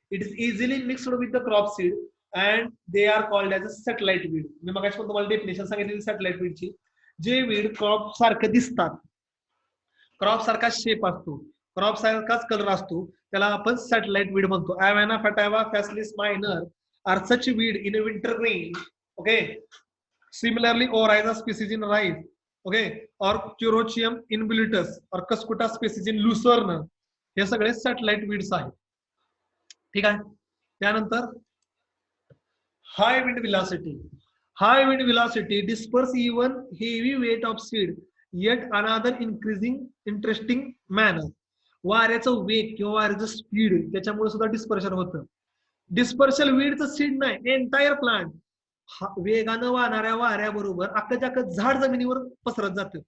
it is easily mixed with the crop seed and they are called as a satellite weed. मी मगाशी पण तुम्हाला definition सांगितली satellite वीडची. जे weed crop सारखे दिसतात, crop सारखा shape असतो, crop सारखाच कलर असतो, त्याला आपण सॅटेलाइट वीड म्हणतो. Avena fativa facilis minor are such weed in a winter rain. Okay, similarly oryza species in rice, okay, और क्युरोचियम इनबिलिटस और कस्कुटा स्पेसिस इन लुसर्न, हे सगळे सॅटेलाइट वीड्स आहेत. ठीक आहे. त्यानंतर high wind velocity. High wind velocity disperse even heavy weight of seed yet another increasing interesting manner. वाऱ्याचं वेग किंवा वाऱ्याचं स्पीड त्याच्यामुळे सुद्धा डिस्पर्शन होतं. डिस्पर्शन वीडचं सीड नाही, एंटायर प्लांट वेगानं वाहणाऱ्या वाऱ्याबरोबर अख्खं झाड जमिनीवर पसरत जातं.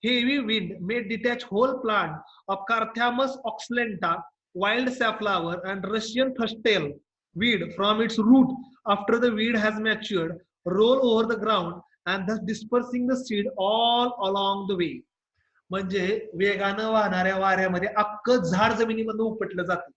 Heavy wind may detach whole plant of Carthamus oxyacantha, wild safflower and Russian thistle weed from its root after the weed has matured, roll over the ground and thus dispersing the seed all along the way. म्हणजे वेगानं वाहणाऱ्या वाऱ्यामध्ये अख्खं झाड जमिनीमधून उपटलं जातं.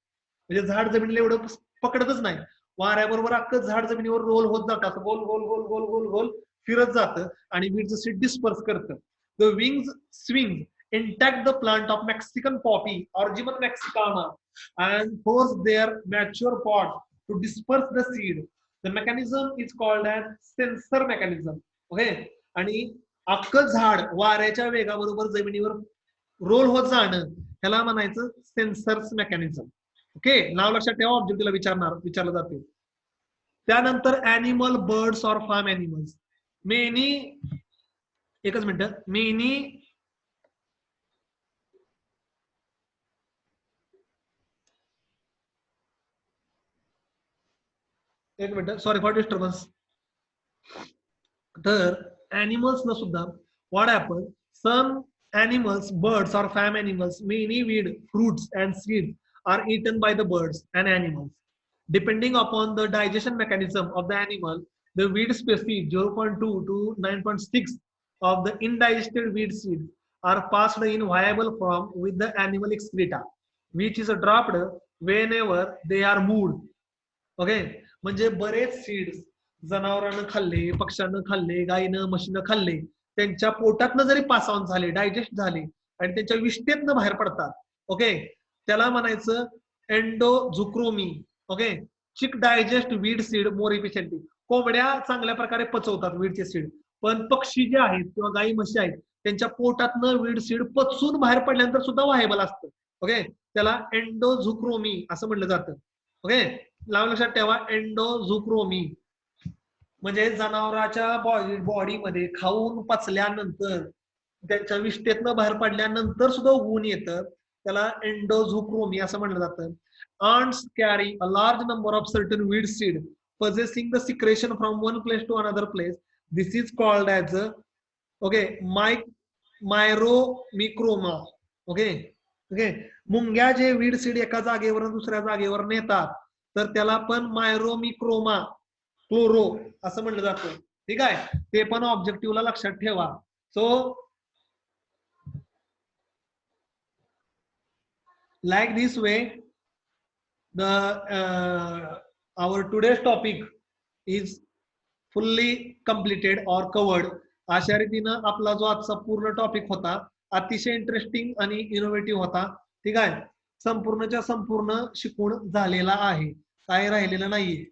म्हणजे झाड जमिनीला एवढं पकडतच नाही, वाऱ्याबरोबर अख्खं झाड जमिनीवर रोल होत जातात, गोल गोल गोल गोल गोल गोल फिरत जातं आणि वीडचं सीड डिस्पर्स करतं. The wings swing intact the plant of Mexican poppy, Orgeman mexicana, and force their mature pods to disperse the seed. The mechanism is called as sensor mechanism. Okay, आणि अख्खं झाड वाऱ्याच्या वेगाबरोबर जमिनीवर रोल होत जाणं ह्याला म्हणायचं सेन्सर्स मेकॅनिझम. ओके, नाव लक्षात ठेवा, ऑब्जेक्टिव्हला विचारलं जाते. त्यानंतर animal, birds or farm animals. मेनी, एकच मिनिट, मेनी एक मिनिट, सॉरी फॉर डिस्टर्बन्स. तर ऍनिमल्स न सुद्धा what happen, some animals, birds or farm animals, many weed, fruits and seeds are eaten by the birds and animals. Depending upon the digestion mechanism of the animal, the weed species 0.2 to 9.6 of the indigested weed seeds are passed in viable form with the animal excreta, which is dropped whenever they are moved. Okay, म्हणजे बरेच seeds जनावरांना खाल्ले, पक्ष्यानं खाल्ले, गायीनं म्हशीनं खाल्ले, त्यांच्या पोटातनं जरी pass on झाले, digest झाले आणि त्यांच्या विष्ठेतनं बाहेर पडतात. ओके, त्याला म्हणायचं एंडोझुक्रोमी. ओके, चिक डायजेस्ट वीड सीड मोर इफिशियंटली. कोंबड्या चांगल्या प्रकारे पचवतात वीडचे सीड, पण पक्षी जे आहेत किंवा गायी म्हशी आहेत त्यांच्या पोटातनं वीड सीड पचून बाहेर पडल्यानंतर सुद्धा व्हायबल असतं. ओके, त्याला एंडोझुक्रोमी असं म्हटलं जातं. ओके, लावून लक्षात ठेवा, एंडोझुक्रोमी म्हणजे जनावराच्या बॉडीमध्ये खाऊन पचल्यानंतर त्यांच्या विष्ठेतनं बाहेर पडल्यानंतर सुद्धा उगवून येतं, त्याला एंडोझुक्रोमी असं म्हणलं जातं. Ants carry a large number of certain weed seed possessing the secretion from one place to another place. This is called as myromicroma. Okay, मुंग्या जे वीड सीड एका जागेवर दुसऱ्या जागेवर नेतात तर त्याला पण मायरोमिक्रोमा क्लोरो असं म्हणलं जातं. ठीक आहे, ते पण ऑब्जेक्टिव्हला लक्षात ठेवा. So like this way the our today's topic is fully completed or covered. अशा रीतीनं आपला जो आजचा पूर्ण टॉपिक होता अतिशय इंटरेस्टिंग आणि इनोव्हेटिव्ह होता. ठीक आहे, संपूर्णच्या संपूर्ण शिकून झालेला आहे, काय राहिलेलं नाहीये.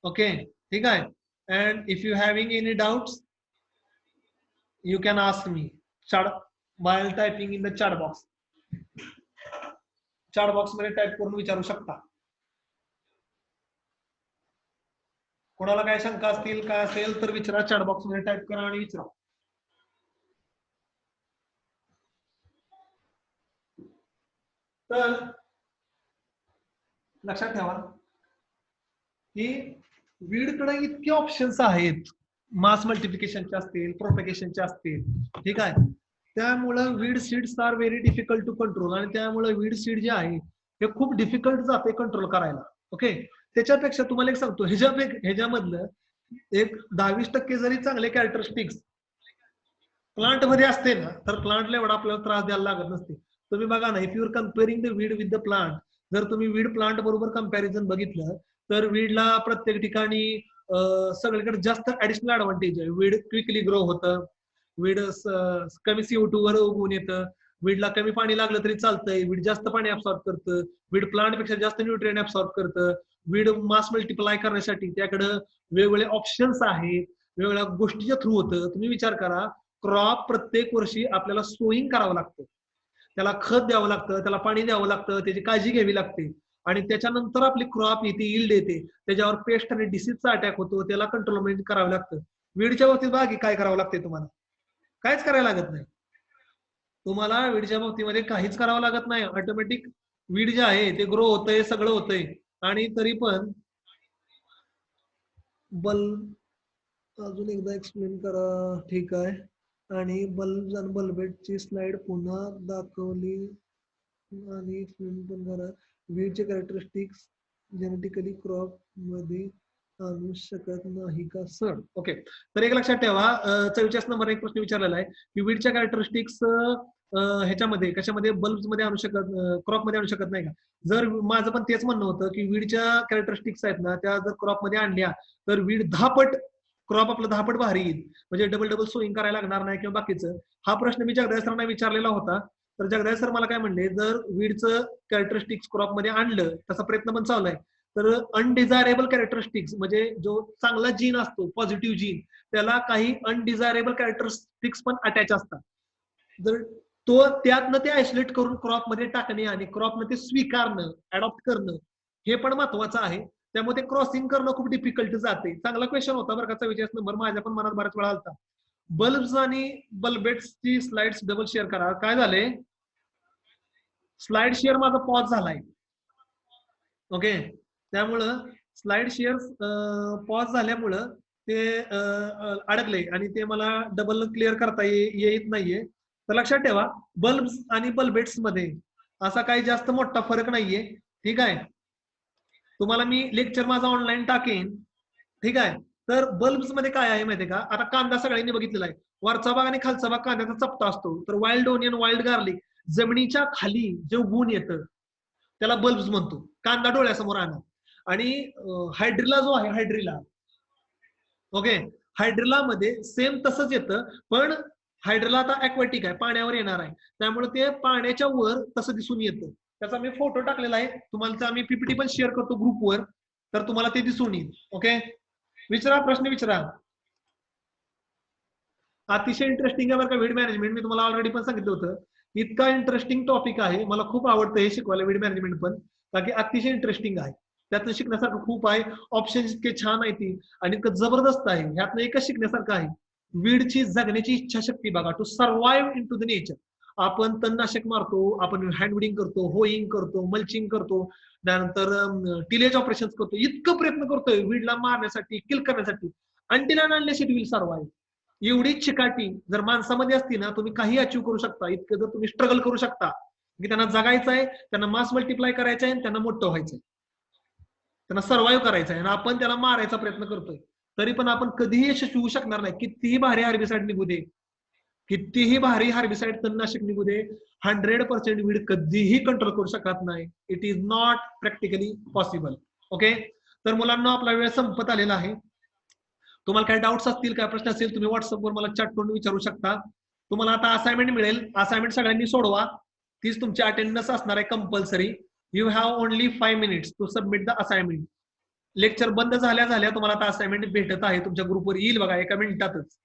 ओके, ठीक आहे. And if you having any doubts you can ask me while typing in the chat box. Chat box मध्ये टाइप करून विचारू शकता. कोणाला काय शंका असतील काय असेल तर विचारा, चॅट बॉक्स मध्ये टाइप करा आणि विचारा. तर लक्षात ठेवा की वीडकडे इतके ऑप्शन्स आहेत, मास मल्टिप्लिकेशनचे असतील, प्रोपेगेशनचे असतील. ठीक आहे, त्यामुळं weed seeds are very difficult to control आणि त्यामुळे वीड सीड जे आहे हे खूप डिफिकल्ट जाते कंट्रोल करायला. ओके, त्याच्यापेक्षा तुम्हाला एक सांगतो, ह्याच्यामधलं एक 20% जरी चांगले कॅरेक्टरिस्टिक्स प्लांट मध्ये असते ना तर प्लांटला एवढा आपल्याला त्रास द्यायला लागत नसते. तुम्ही बघा ना, if your comparing the weed with the plant, जर तुम्ही वीड प्लांट बरोबर कम्पॅरिझन बघितलं तर वीडला प्रत्येक ठिकाणी सगळीकडे जास्त ऍडिशनल ऍडव्हान्टेज आहे. वीड क्विकली ग्रो होतं, वीड कमी CO2 वर उगवून येतं, वीडला कमी पाणी लागलं तरी चालतंय, वीड जास्त पाणी ऍब्सॉर्ब करतं, वीड प्लांट पेक्षा जास्त न्यूट्रिएंट ऍब्सॉर्ब करतं. वीड मास मल्टिप्लाय करण्यासाठी त्याकडं वेगवेगळे ऑप्शन्स आहेत, वेगवेगळ्या गोष्टीच्या थ्रू होतं. तुम्ही विचार करा, क्रॉप प्रत्येक वर्षी आपल्याला सोईंग करावं लागतं, त्याला खत द्यावं लागतं, त्याला पाणी द्यावं लागतं, त्याची काळजी घ्यावी लागते आणि त्याच्यानंतर आपली क्रॉप येते, यील्ड येते, त्याच्यावर पेस्ट आणि डिसीजचा अटॅक होतो, त्याला कंट्रोलमेंट करावं लागतं. वीडच्या बाबतीत बाकी काय करावं लागते, तुम्हाला काहीच करायला लागत नाही. तुम्हाला वीडच्या बाबतीमध्ये काहीच करावं लागत नाही, ऑटोमॅटिक वीड जे आहे ते ग्रो होतंय, सगळं होतंय. आणि तरी पण अजून एकदा एक्सप्लेन करा. ठीक आहे, आणि बल्ब आणि बल्बेटची स्लाइड पुन्हा दाखवली आणि पण करा. वीडचे कॅरेक्टरिस्टिक्स जेनेटिकली क्रॉप मध्ये आणू शकत नाही का सर? ओके, तर एक लक्षात ठेवा, 44 नंबर एक प्रश्न विचारलेला आहे की वीडच्या कॅरेक्टरिस्टिक्स ह्याच्यामध्ये कशामध्ये बल्ब मध्ये आणू शकत, क्रॉप मध्ये आणू शकत नाही का? जर माझं पण तेच म्हणणं होतं की वीडच्या कॅरेक्टरिस्टिक्स आहेत ना त्या जर क्रॉप मध्ये आणल्या तर वीड 10 पट क्रॉप आपलं 10 पट भारी येईल, म्हणजे डबल सोईंग करायला लागणार नाही किंवा बाकीचं. हा प्रश्न मी जगदाळे सरांना विचारलेला होता, तर जगदाळे सर मला काय म्हणले, जर वीडचं कॅरेक्टरिस्टिक्स क्रॉप मध्ये आणलं, तसा प्रयत्न पण चालू आहे, तर अनडिझायरेबल कॅरेक्टरिस्टिक्स म्हणजे जो चांगला जीन असतो, पॉझिटिव्ह जीन, त्याला काही अनडिझायरेबल कॅरेक्टरिस्टिक्स पण अटॅच असतात. जर तो त्यातनं ते आयसोलेट करून क्रॉप मध्ये टाकणे आणि क्रॉपनं ते स्वीकारणं, अडॉप्ट करणं हे पण महत्वाचं आहे. त्यामुळे ते क्रॉसिंग करणं खूप डिफिकल्ट जाते. चांगला क्वेश्चन होता बरं का, 44 नंबर माझ्या पण मनात बऱ्याच वेळा आलता. बल्ब्स आणि बल्बेट्सची स्लाइड्स डबल शेअर करा. काय झाले, स्लाइड शेअर माझा पॉज झालाय. ओके, त्यामुळं स्लाइड शेअर पॉज झाल्यामुळं ते अडकले आणि ते मला डबल क्लिअर करता येत नाहीये. तर लक्षात ठेवा, बल्ब्स आणि बल्बेट्स मध्ये असा काही जास्त मोठा फरक नाहीये. ठीक आहे, तुम्हाला मी लेक्चर माझा ऑनलाईन टाकेन. ठीक आहे, तर बल्ब्स मध्ये काय आहे माहितीये का, आता कांदा सगळ्यांनी बघितलेला आहे, वरचा भाग आणि खालचा भाग कांद्याचा चपटा असतो. तर वाईल्ड ओनियन, वाईल्ड गार्लिक जमिनीच्या खाली जे उगवून येतं त्याला बल्ब्स म्हणतो. कांदा डोळ्यासमोर आणा. आणि हायड्रिला जो आहे, हायड्रिला, ओके, हायड्रिला मध्ये सेम तसंच येतं, पण हायड्रिला आता अक्वॅटिक आहे, पाण्यावर येणार आहे, त्यामुळे ते पाण्याच्या वर तसं दिसून येतं. त्याचा मी फोटो टाकलेला आहे, तुम्हाला आम्ही पीपीटी पण शेअर करतो ग्रुपवर, तर तुम्हाला ते दिसून येईल. ओके, विचारा, प्रश्न विचारा. अतिशय इंटरेस्टिंग आहे बरं का वीड मॅनेजमेंट. मी तुम्हाला ऑलरेडी पण सांगितलं होतं, इतका इंटरेस्टिंग टॉपिक आहे, मला खूप आवडतं हे शिकवायला वीड मॅनेजमेंट पण, कारण की अतिशय इंटरेस्टिंग आहे. त्यातनं शिकण्यासारखं खूप आहे, ऑप्शन इतके छान आहे ती, आणि इतकं जबरदस्त आहे. ह्यातनं एकच शिकण्यासारखं आहे, वीडची जगण्याची इच्छाशक्ती बघा, to survive in to the nature. आपण तणनाशक मारतो, आपण हँड विडिंग करतो, होईंग करतो, मल्चिंग करतो, त्यानंतर टिलेज ऑपरेशन करतो, इतकं प्रयत्न करतोय वीडला मारण्यासाठी, किल करण्यासाठी, until and unless it will survive. एवढी चिकाटी जर माणसामध्ये असती ना, तुम्ही काही अचीव करू शकता. इतकं जर तुम्ही स्ट्रगल करू शकता की त्यांना जगायचं आहे, त्यांना मास मल्टिप्लाय करायचं आहे, आणि त्यांना मोठं व्हायचंय, त्यांना सर्व्हाइव्ह करायचं आहे, आणि आपण त्याला मारायचा प्रयत्न करतोय, तरी पण आपण कधीही यशस्वी होऊ शकणार नाही. कितीही भारी हार्बिसाइड निघू दे, कितीही भारी हार्बिसाइड तणनाशक निघू दे, 100% वीड कधीही कंट्रोल करू शकत नाही. It is not practically possible. Okay, तर मुलांना आपला वेळ संपत आलेला आहे. तुम्हाला काही डाऊट्स असतील, काय प्रश्न असेल, तुम्ही व्हॉट्सअपवर मला चॅट करून विचारू शकता. तुम्हाला आता असाइनमेंट मिळेल, असाइनमेंट सगळ्यांनी सोडवा. तीच तुमची अटेंडन्स असणार आहे compulsory. You have only 5 minutes to submit the assignment. Lecture बंद झाल्या झाल्या तुम्हाला आता असाइनमेंट भेटत आहे, तुमच्या ग्रुपवर येईल बघा एका मिनिटातच.